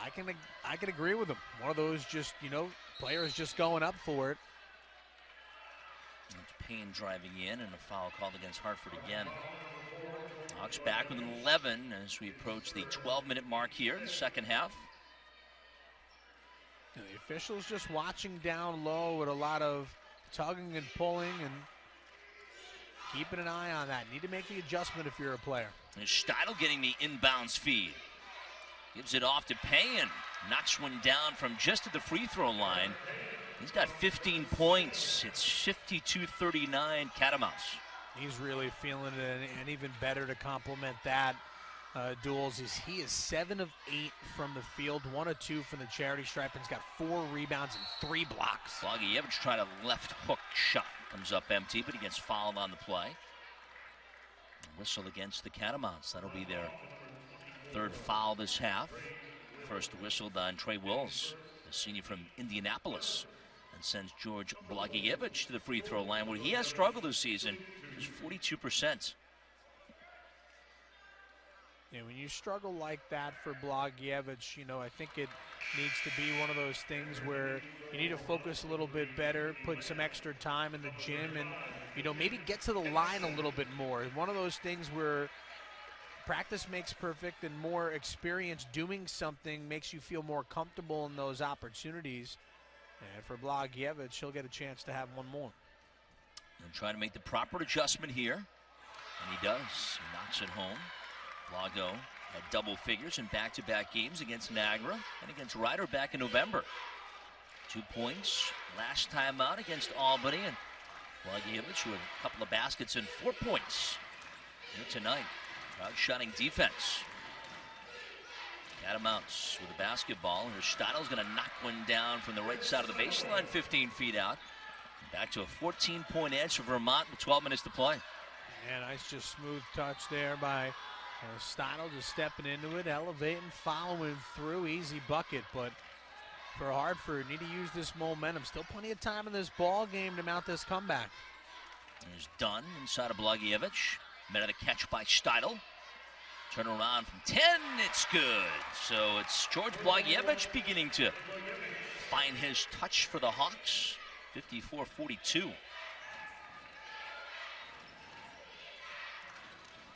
I can agree with him. One of those just, players just going up for it. It's Payen driving in, and a foul called against Hartford again. Hawks back with an 11 as we approach the 12-minute mark here in the second half. The officials just watching down low with a lot of tugging and pulling and keeping an eye on that. Need to make the adjustment if you're a player. And Steidl getting the inbounds feed. Gives it off to Payen. Knocks one down from just at the free throw line. He's got 15 points. It's 52-39 Catamounts. He's really feeling it, and even better to complement that, Duels, is he is 7 of 8 from the field, 1 of 2 from the charity stripe, and he's got 4 rebounds and 3 blocks. Blagojevich tried a left hook shot. Comes up empty, but he gets fouled on the play. Whistle against the Catamounts. That'll be their third foul this half. First whistled on Trey Wills, the senior from Indianapolis, and sends George Blagojevich to the free throw line, where he has struggled this season. Just 42%. Yeah, when you struggle like that for Blagojevich, I think it needs to be one of those things where you need to focus a little bit better, put some extra time in the gym, and, maybe get to the line a little bit more. One of those things where practice makes perfect, and more experience doing something makes you feel more comfortable in those opportunities. And for Blagojevich, he'll get a chance to have one more. And trying to make the proper adjustment here, and he does. He knocks it home. Blago had double figures in back-to-back games against Niagara and against Ryder back in November. 2 points last time out against Albany, and Blagojevich with a couple of baskets and 4 points here tonight. Crowd-shutting defense. Catamounts with a basketball. Here's Steidl's going to knock one down from the right side of the baseline, 15 feet out. Back to a 14-point edge for Vermont with 12 minutes to play. Yeah, nice just smooth touch there by Steidl, just stepping into it, elevating, following through. Easy bucket, but for Hartford, need to use this momentum. Still plenty of time in this ball game to mount this comeback. There's Dunn inside of Blagojevich. Met of the catch by Steidl. Turn around from 10, it's good. So it's George Blagojevich beginning to find his touch for the Hawks. 54-42.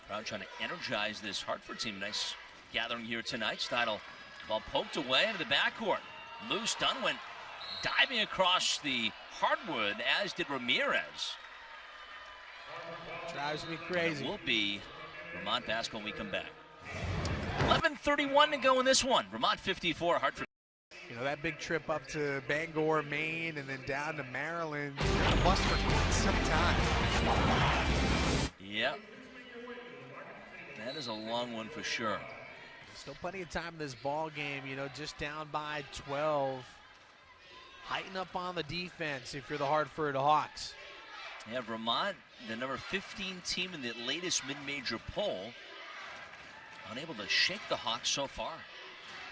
Crowd trying to energize this Hartford team. Nice gathering here tonight. Steidl, ball poked away into the backcourt. Loose. Dunn went diving across the hardwood, as did Ramirez. Drives me crazy. It will be Vermont basketball when we come back. 11:31 to go in this one. Vermont 54, Hartford. That big trip up to Bangor, Maine, and then down to Maryland. You're a bust for quite some time. Yep. That is a long one for sure. Still plenty of time in this ball game, just down by 12. Heighten up on the defense if you're the Hartford Hawks. Yeah, Vermont, the number 15 team in the latest mid-major poll. Unable to shake the Hawks so far.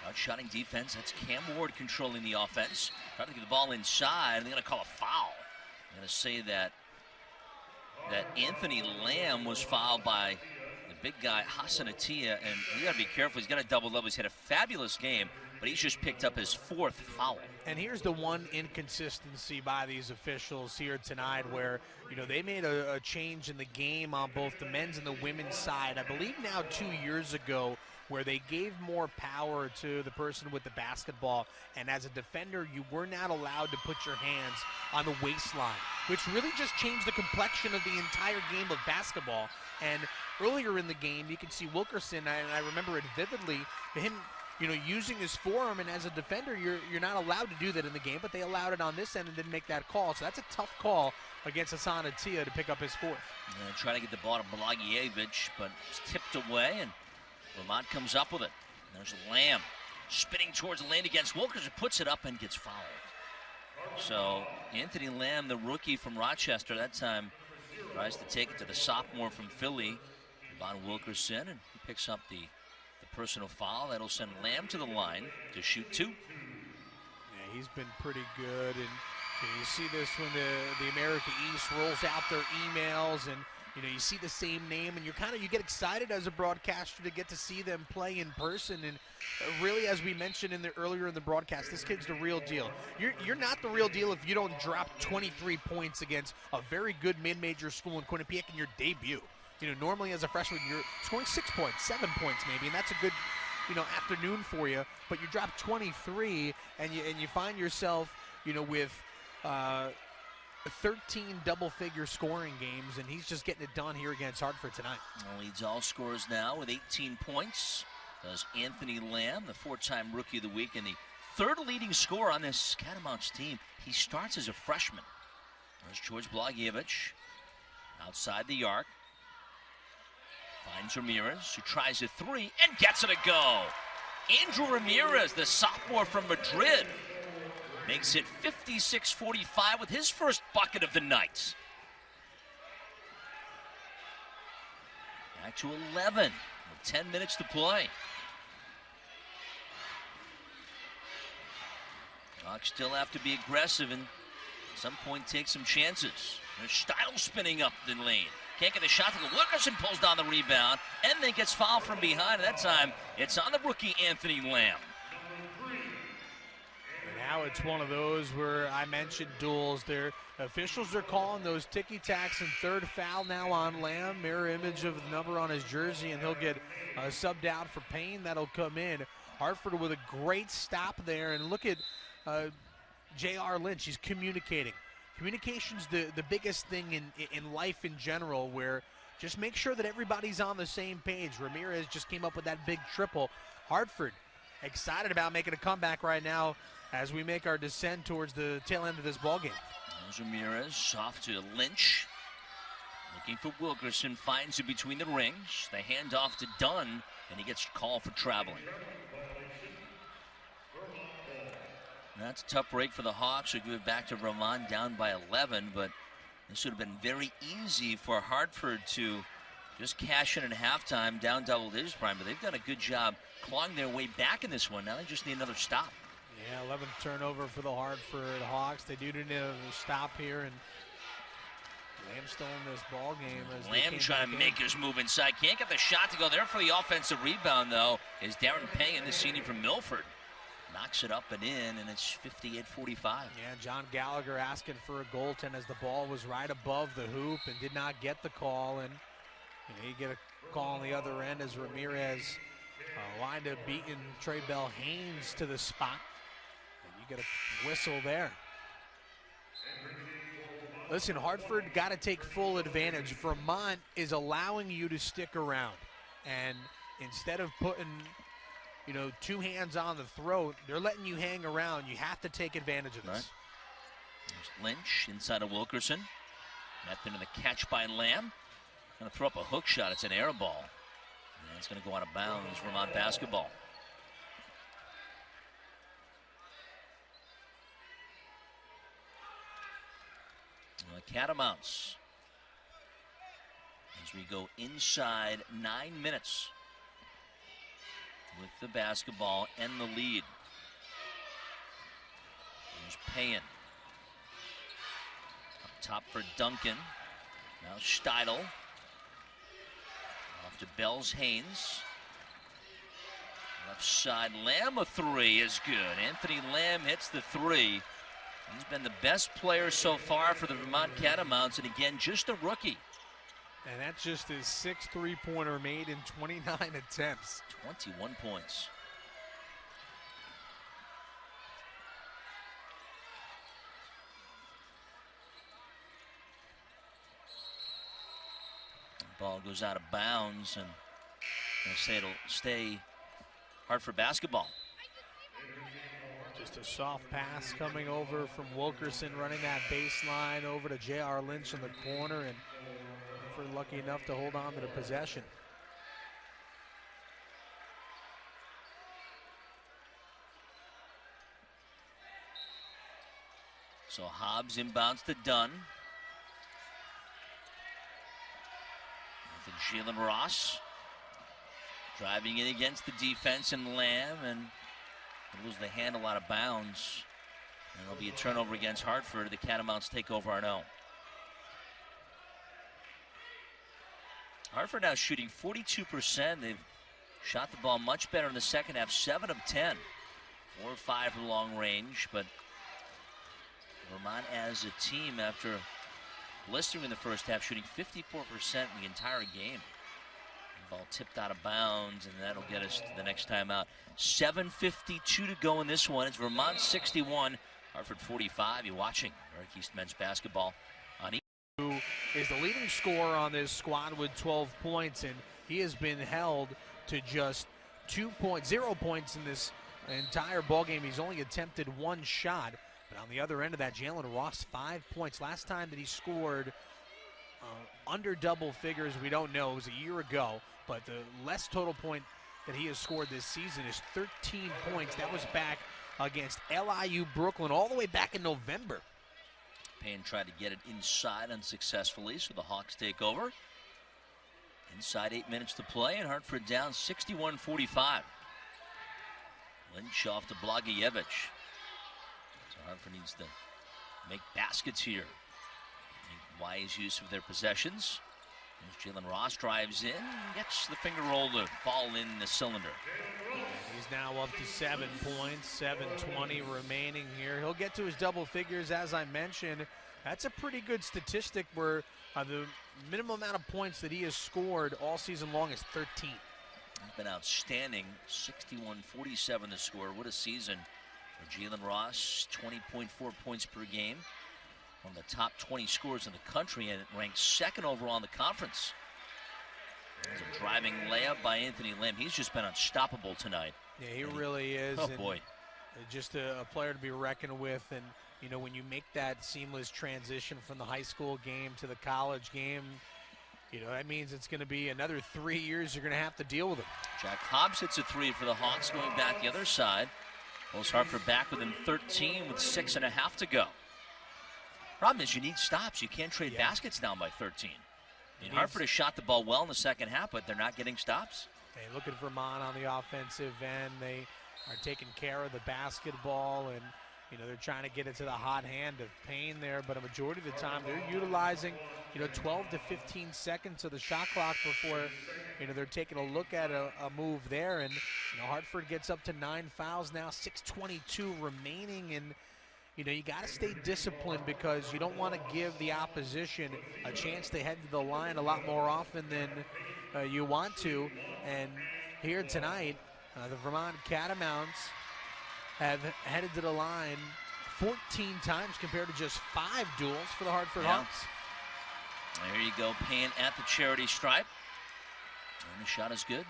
Outshotting defense, that's Cam Ward controlling the offense. Trying to get the ball inside, and they're going to call a foul. I'm going to say that Anthony Lamb was fouled by the big guy, Hassan Atiya, and you got to be careful. He's got a double-double. He's had a fabulous game, but he's just picked up his 4th foul. And here's the one inconsistency by these officials here tonight where, they made a change in the game on both the men's and the women's side. I believe now 2 years ago, where they gave more power to the person with the basketball. And as a defender, you were not allowed to put your hands on the waistline, which really just changed the complexion of the entire game of basketball. And earlier in the game, you can see Wilkerson, and I remember it vividly, him using his forearm, and as a defender, you're not allowed to do that in the game, but they allowed it on this end and didn't make that call. So that's a tough call against Hassan Atiya to pick up his 4th. Trying to get the ball to Blagojevich, but it's tipped away, and Vermont comes up with it. There's Lamb spinning towards the lane against Wilkerson, puts it up and gets fouled. So Anthony Lamb, the rookie from Rochester, that time tries to take it to the sophomore from Philly, Von Wilkerson, and he picks up the personal foul. That'll send Lamb to the line to shoot 2. Yeah, he's been pretty good, and you see this when the America East rolls out their emails, and you see the same name, and you get excited as a broadcaster to get to see them play in person. And really, as we mentioned earlier in the broadcast, this kid's the real deal. You're not the real deal if you don't drop 23 points against a very good mid-major school in Quinnipiac in your debut. Normally as a freshman, you're scoring 6 points, 7 points maybe, and that's a good, afternoon for you. But you drop 23, and you find yourself, with 13 double-figure scoring games, and he's just getting it done here against Hartford tonight. Leads all scorers now with 18 points. Does Anthony Lamb, the 4-time Rookie of the Week, and the 3rd leading scorer on this Catamounts team. He starts as a freshman. There's George Blagievich outside the arc. Finds Ramirez, who tries a 3 and gets it a go. Andrew Ramirez, the sophomore from Madrid, makes it 56-45 with his first bucket of the night. Back to 11 with 10 minutes to play. Hawks still have to be aggressive and at some point take some chances. There's Steidl spinning up the lane. Can't get the shot to go. Wilkerson pulls down the rebound and then gets fouled from behind. That time, it's on the rookie Anthony Lamb. Now it's one of those where I mentioned duels. Their officials are calling those ticky-tacks, and 3rd foul now on Lamb. Mirror image of the number on his jersey, and he'll get subbed out for Payen. That'll come in. Hartford with a great stop there, and look at J.R. Lynch. He's communicating. Communication's the biggest thing in life in general, where just make sure that everybody's on the same page. Ramirez just came up with that big triple. Hartford excited about making a comeback right now as we make our descent towards the tail end of this ballgame. There's Ramirez off to Lynch. Looking for Wilkerson, finds it between the rings. The handoff to Dunn, and he gets called for traveling. That's a tough break for the Hawks. We'll give it back to Vermont down by 11, but this would have been very easy for Hartford to just cash in at halftime, down double digits, Brian, but they've done a good job clawing their way back in this one. Now they just need another stop. Yeah, 11th turnover for the Hartford Hawks. They do need a stop here, and Lamb's still in this ball game. Lamb trying to make his move inside. Can't get the shot to go there for the offensive rebound, though, is Darren Payen, the senior from Milford. Knocks it up and in, and it's 58-45. Yeah, John Gallagher asking for a goaltend as the ball was right above the hoop and did not get the call. And you get a call on the other end as Ramirez lined up beating Trey Bell Haynes to the spot. And you get a whistle there. Listen, Hartford got to take full advantage. Vermont is allowing you to stick around. And instead of putting 2 hands on the throat, they're letting you hang around. You have to take advantage of this. Right. There's Lynch inside of Wilkerson. Met into the catch by Lamb. Going to throw up a hook shot. It's an air ball. And it's going to go out of bounds. Vermont basketball. The Catamounts, as we go inside 9 minutes with the basketball and the lead. There's Payen. Up top for Duncan. Now Steidl. Off to Bells Haynes. Left side, Lamb, a 3 is good. Anthony Lamb hits the 3. He's been the best player so far for the Vermont Catamounts, and again, just a rookie. And that's just his 6th three-pointer made in 29 attempts. 21 points. The ball goes out of bounds, and I'll say it'll stay Hartford basketball. Just a soft pass coming over from Wilkerson, running that baseline over to J.R. Lynch in the corner, and we're lucky enough to hold on to the possession. So Hobbs inbounds to Dunn. Jalen Ross driving in against the defense and Lamb, and lose the handle out of bounds. And there'll be a turnover against Hartford. The Catamounts take over Arnaud. Hartford now shooting 42%. They've shot the ball much better in the second half, 7 of 10. 4 of 5 from long range, but Vermont as a team, after blistering in the first half, shooting 54% in the entire game. The ball tipped out of bounds, and that'll get us to the next time out. 7:52 to go in this one. It's Vermont 61, Hartford 45. You're watching America East men's basketball on E. Who is the leading scorer on this squad with 12 points, and he has been held to just 0 points in this entire ball game. He's only attempted 1 shot. But on the other end of that, Jalen Ross, 5 points. Last time that he scored under double figures, we don't know. It was a year ago. But the less total point that he has scored this season is 13 points. That was back against LIU Brooklyn all the way back in November. Payen tried to get it inside unsuccessfully, so the Hawks take over. Inside 8 minutes to play, and Hartford down 61-45. Lynch off to Blagojevich. Hartford needs to make baskets here. Make wise use of their possessions. As Jalen Ross drives in, gets the finger roll to fall in the cylinder. He's now up to 7 points, 7:20 remaining here. He'll get to his double figures, as I mentioned. That's a pretty good statistic where the minimum amount of points that he has scored all season long is 13. He's been outstanding, 61-47 the score. What a season. Jalen Ross, 20.4 points per game. One of the top 20 scorers in the country, and ranks 2nd overall in the conference. There's a driving layup by Anthony Lamb. He's just been unstoppable tonight. Yeah, he really is. Oh, boy. Just a player to be reckoned with. And, you know, when you make that seamless transition from the high school game to the college game, you know, that means it's going to be another 3 years you're going to have to deal with him. Jack Hobbs hits a 3 for the Hawks, going back the other side. Pulls Hartford back within 13 with 6.5 to go. Problem is, you need stops. You can't trade baskets down by 13. And Hartford has shot the ball well in the second half, but they're not getting stops. Hey, look at Vermont on the offensive end. They are taking care of the basketball, and you know, they're trying to get it to the hot hand of Payen there, but a majority of the time they're utilizing, you know, 12 to 15 seconds of the shot clock before, you know, they're taking a look at a move there. And, you know, Hartford gets up to 9 fouls now, 6:22 remaining, and, you know, you got to stay disciplined because you don't want to give the opposition a chance to head to the line a lot more often than you want to. And here tonight, the Vermont Catamounts have headed to the line 14 times compared to just 5 duels for the Hartford Hawks. There you go, Payen at the charity stripe. And the shot is good.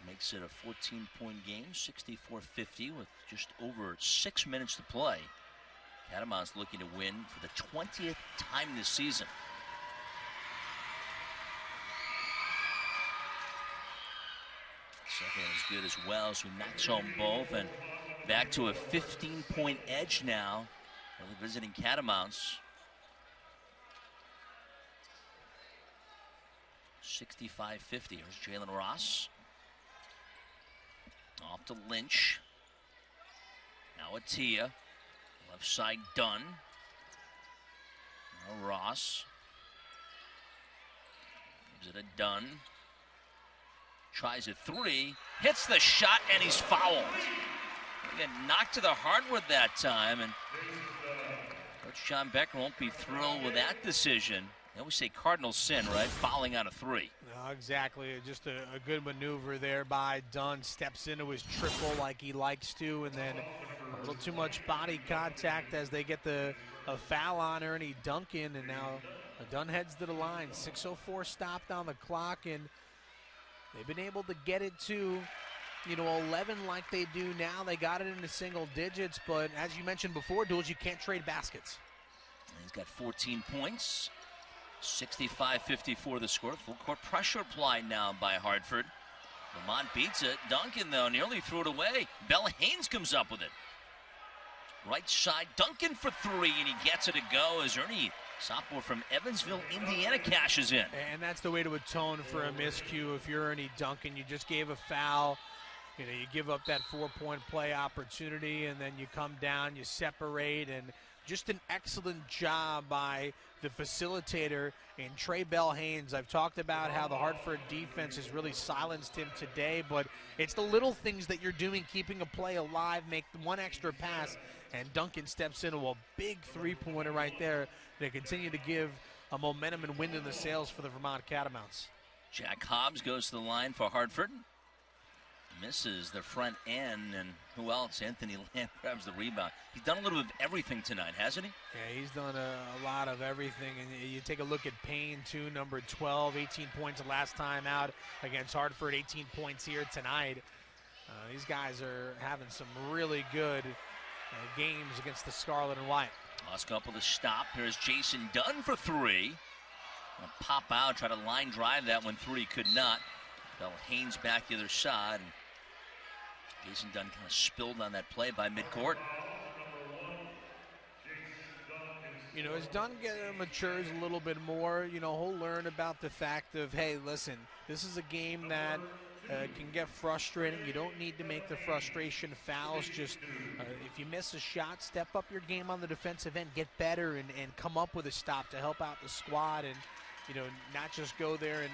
Makes it a 14-point game, 64-50 with just over 6 minutes to play. Catamounts looking to win for the 20th time this season. Second is good as well, so he knocks home both, and back to a 15-point edge now for the visiting Catamounts. 65-50. Here's Jalen Ross. Off to Lynch. Now Atia. Left side Dunn. Now Ross. Gives it a Dunn. Tries a 3. Hits the shot, and he's fouled. Again, knocked to the hardwood that time, and Coach John Becker won't be thrilled with that decision. They always say cardinal sin, right? Fouling out of 3. No, exactly. Just a good maneuver there by Dunn. Steps into his triple like he likes to, and then a little too much body contact as they get a foul on Ernie Duncan, and now Dunn heads to the line. 6:04 stopped on the clock, and they've been able to get it to, you know, 11 like they do now. They got it into single digits, but as you mentioned before, Duels, you can't trade baskets. He's got 14 points. 65-54 the score. Full court pressure applied now by Hartford. Vermont beats it. Duncan, though, nearly threw it away. Bell Haynes comes up with it. Right side, Duncan for three, and he gets it to go as Ernie sophomore from Evansville, Indiana, cashes in. And that's the way to atone for a miscue. If you're Ernie Duncan, you just gave a foul. You know, you give up that 4-point play opportunity, and then you come down, you separate, and just an excellent job by the facilitator and Trey Bell Haynes. I've talked about how the Hartford defense has really silenced him today, but it's the little things that you're doing, keeping a play alive, make one extra pass, and Duncan steps into a big three-pointer right there to continue to give a momentum and wind in the sails for the Vermont Catamounts. Jack Hobbs goes to the line for Hartford. Misses the front end, and who else? Anthony Lamb grabs the rebound. He's done a little bit of everything tonight, hasn't he? Yeah, he's done a lot of everything. And you take a look at Payen, too, number 12, 18 points the last time out against Hartford, 18 points here tonight. These guys are having some really good games against the Scarlet and White. Last couple to stop. Here's Jason Dunn for three. Pop out, try to line drive that one through. He could not. Bell Haynes back the other side. And Jason Dunn kind of spilled on that play by midcourt. You know, as Dunn matures a little bit more, you know, he'll learn about the fact of, hey, listen, this is a game that can get frustrating. You don't need to make the frustration fouls. Just if you miss a shot, step up your game on the defensive end, get better, and come up with a stop to help out the squad, and, you know, not just go there and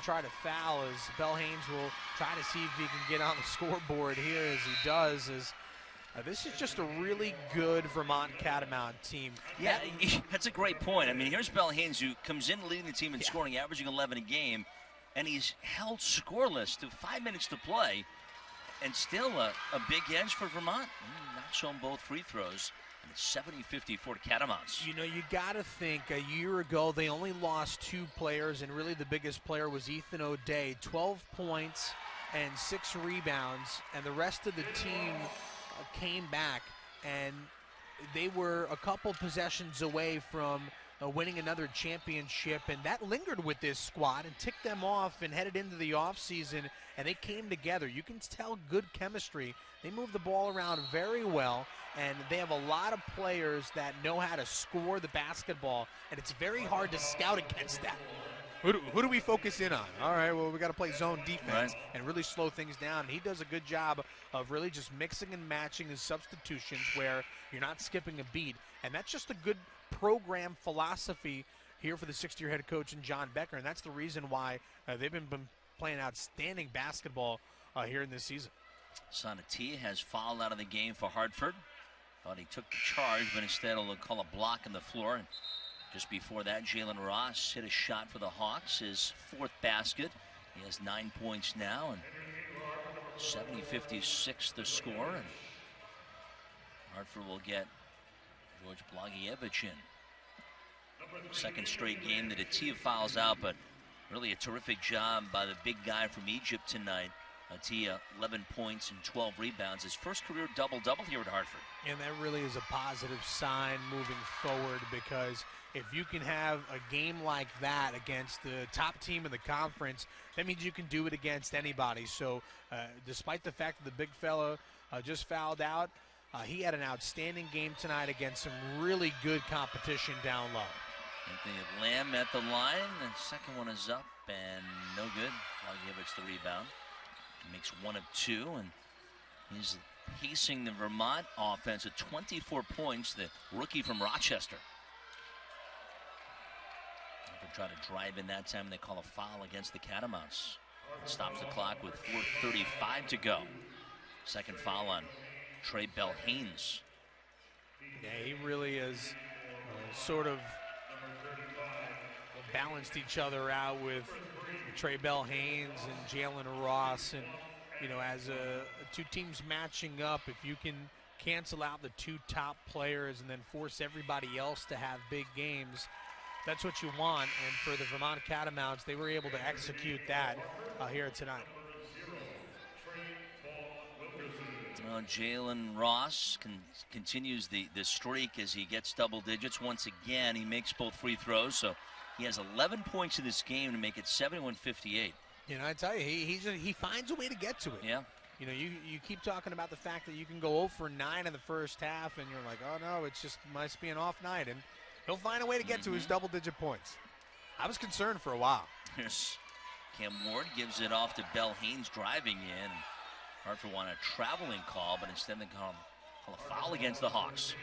try to foul, as Bell Haynes will try to see if he can get on the scoreboard here, as he does. This is just a really good Vermont Catamount team. Yeah, that's a great point. I mean, here's Bell Haynes, who comes in leading the team in scoring, averaging 11 a game, and he's held scoreless to 5 minutes to play, and still a big edge for Vermont. Knocks home both free throws. And it's 70-50 for the Catamounts. You know, you got to think a year ago they only lost 2 players, and really the biggest player was Ethan O'Day. 12 points and 6 rebounds, and the rest of the team came back, and they were a couple possessions away from winning another championship, and that lingered with this squad and ticked them off and headed into the offseason, and they came together. You can tell good chemistry. They move the ball around very well, and they have a lot of players that know how to score the basketball, and it's very hard to scout against that. Who do we focus in on? All right, well, we got to play zone defense and really slow things down. And he does a good job of really just mixing and matching his substitutions where you're not skipping a beat. And that's just a good program philosophy here for the 6th-year head coach and John Becker. And that's the reason why they've been playing outstanding basketball here in this season. Sonati has fouled out of the game for Hartford. Thought he took the charge, but instead will call a block on the floor. And just before that, Jalen Ross hit a shot for the Hawks, his 4th basket. He has 9 points now, and 70-56 the score. And Hartford will get George Blagievich in. Second straight game that Atia fouls out, but really a terrific job by the big guy from Egypt tonight. Atia, 11 points and 12 rebounds. His first career double-double here at Hartford. And that really is a positive sign moving forward, because if you can have a game like that against the top team in the conference, that means you can do it against anybody. So despite the fact that the big fella just fouled out, he had an outstanding game tonight against some really good competition down low. Anthony Lamb at the line. The second one is up and no good. Blagievich the rebound. He makes 1 of 2, and he's pacing the Vermont offense at 24 points, the rookie from Rochester. They try to drive in that time, they call a foul against the Catamounts. It stops the clock with 4:35 to go. Second foul on Trey Bell Haynes. Yeah, he really is sort of balanced each other out with Trey Bell Haynes and Jalen Ross. And, you know, as two teams matching up, if you can cancel out the 2 top players and then force everybody else to have big games, that's what you want. And for the Vermont Catamounts, they were able to execute that here tonight. Well, Jalen Ross continues the streak as he gets double digits. Once again, he makes both free throws, so he has 11 points in this game to make it 71-58. You know, I tell you, he finds a way to get to it. Yeah. you know, you keep talking about the fact that you can go 0 for 9 in the first half, and you're like, oh no, it's just must be an off night, and he'll find a way to get to his double-digit points. I was concerned for a while. Here's Cam Ward, gives it off to Bell Haynes driving in. Hartford want a traveling call, but instead they call a foul against the Hawks.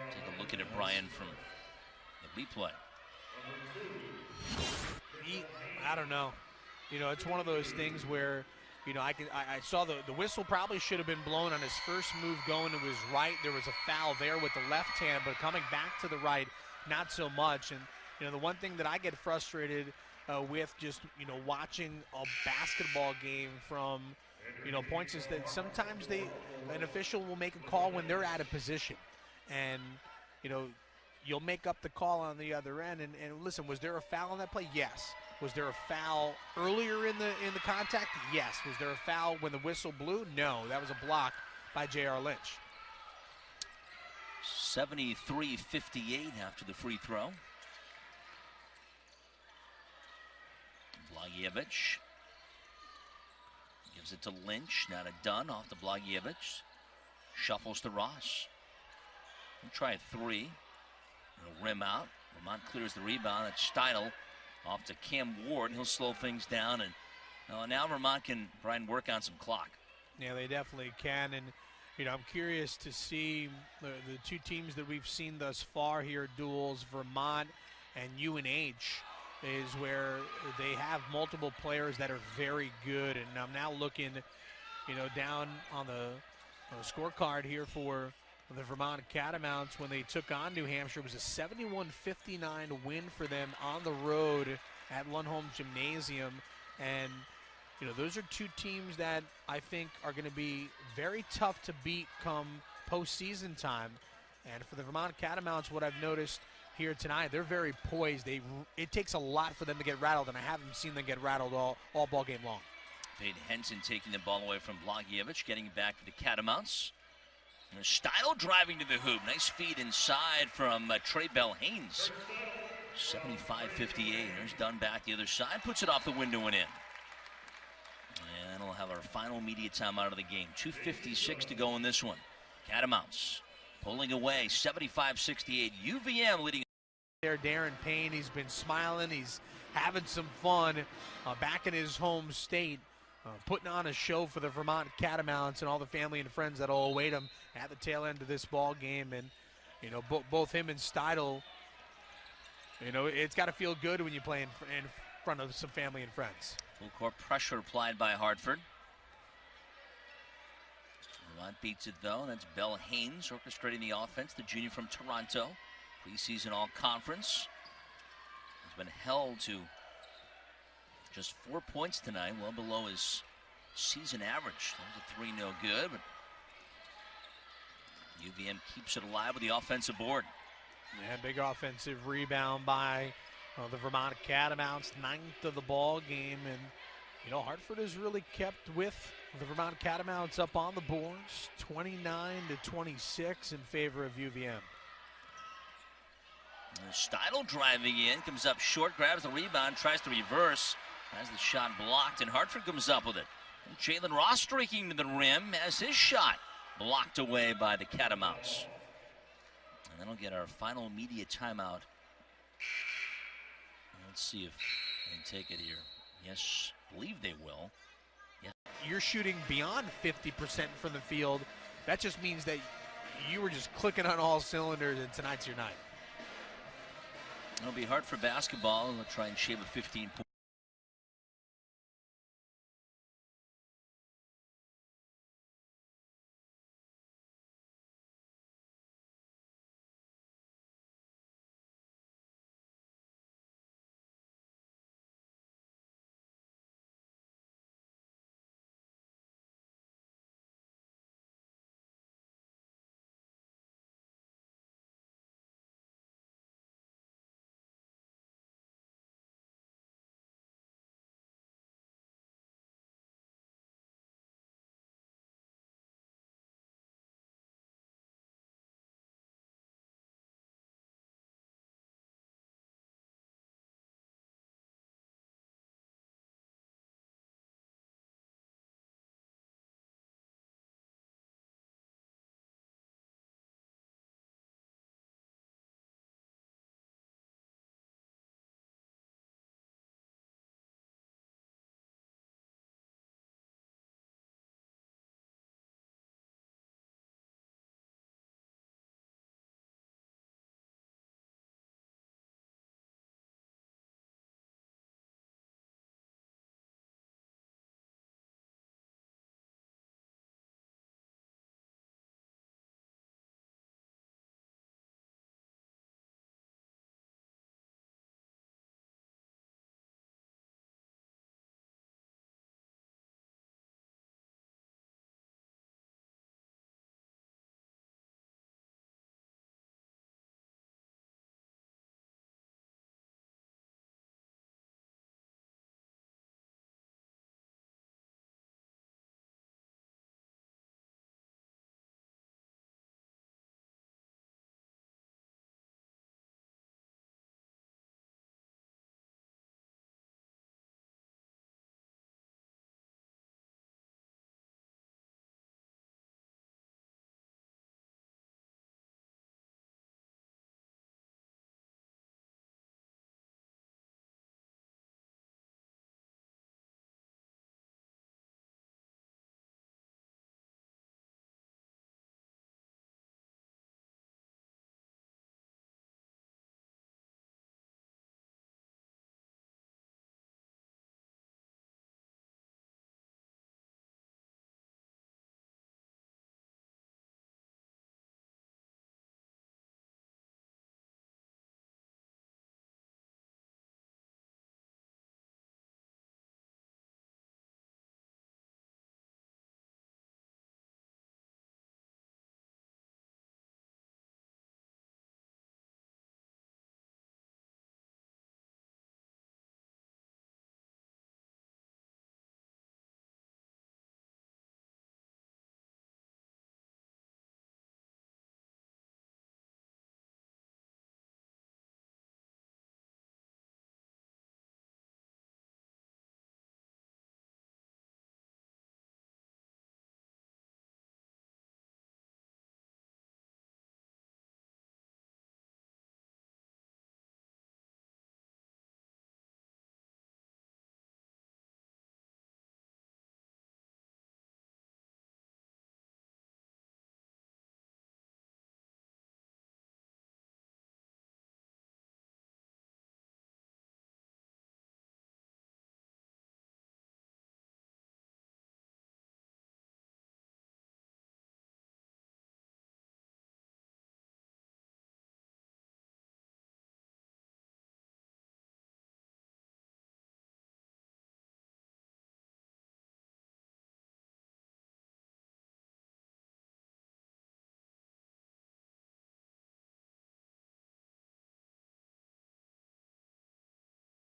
Take a look at it, Brian, from the replay. I don't know. You know, it's one of those things where, you know, I saw the whistle probably should have been blown on his first move going to his right. There was a foul there with the left hand, but coming back to the right, not so much. And, you know, the one thing that I get frustrated with just, you know, watching a basketball game from, you know, points is that sometimes an official will make a call when they're out of position. And, you know, you'll make up the call on the other end. And listen, was there a foul on that play? Yes. Was there a foul earlier in the contact? Yes. Was there a foul when the whistle blew? No. That was a block by J.R. Lynch. 73-58 after the free throw. Blagievich gives it to Lynch. Not a done off to Blagievich. Shuffles to Ross. He'll try a three. It'll rim out. Vermont clears the rebound. That's Steidl off to Cam Ward. He'll slow things down. And now Vermont can, Brian, work on some clock. Yeah, they definitely can. And, you know, I'm curious to see the two teams that we've seen thus far here, duels, Vermont and UNH, is where they have multiple players that are very good. And I'm now looking, you know, down on the scorecard here for the Vermont Catamounts when they took on New Hampshire. It was a 71-59 win for them on the road at Lundholm Gymnasium. And, you know, those are two teams that I think are going to be very tough to beat come postseason time. And for the Vermont Catamounts, what I've noticed here tonight, they're very poised. It takes a lot for them to get rattled, and I haven't seen them get rattled all ball game long. Peyton Henson taking the ball away from Blagievich, getting it back for the Catamounts. And Steidl driving to the hoop. Nice feed inside from Trey Bell Haynes. 75-58. There's Dunn back the other side. Puts it off the window and in. And we'll have our final media timeout of the game. 2:56 to go in this one. Catamounts pulling away. 75-68. UVM leading. There, Darren Payen, he's been smiling. He's having some fun back in his home state. Putting on a show for the Vermont Catamounts and all the family and friends that will await him at the tail end of this ball game. And, you know, both him and Steidl, you know, it's got to feel good when you play in front of some family and friends. Full court pressure applied by Hartford. Vermont beats it, though. That's Bell Haynes orchestrating the offense, the junior from Toronto. Preseason all-conference. Has been held to just 4 points tonight, well below his season average. That was a 3 no good, but UVM keeps it alive with the offensive board. Yeah, big offensive rebound by the Vermont Catamounts, 9th of the ball game. And, you know, Hartford has really kept with the Vermont Catamounts up on the boards, 29-26 in favor of UVM. Steidl driving in, comes up short, grabs the rebound, tries to reverse. Has the shot blocked, and Hartford comes up with it. And Jalen Ross streaking to the rim as his shot blocked away by the Catamounts. And then we'll get our final media timeout. Let's see if they take it here. Yes, I believe they will. Yes. You're shooting beyond 50% from the field. That just means that you were just clicking on all cylinders, and tonight's your night. It'll be Hartford basketball. They'll try and shave a 15-point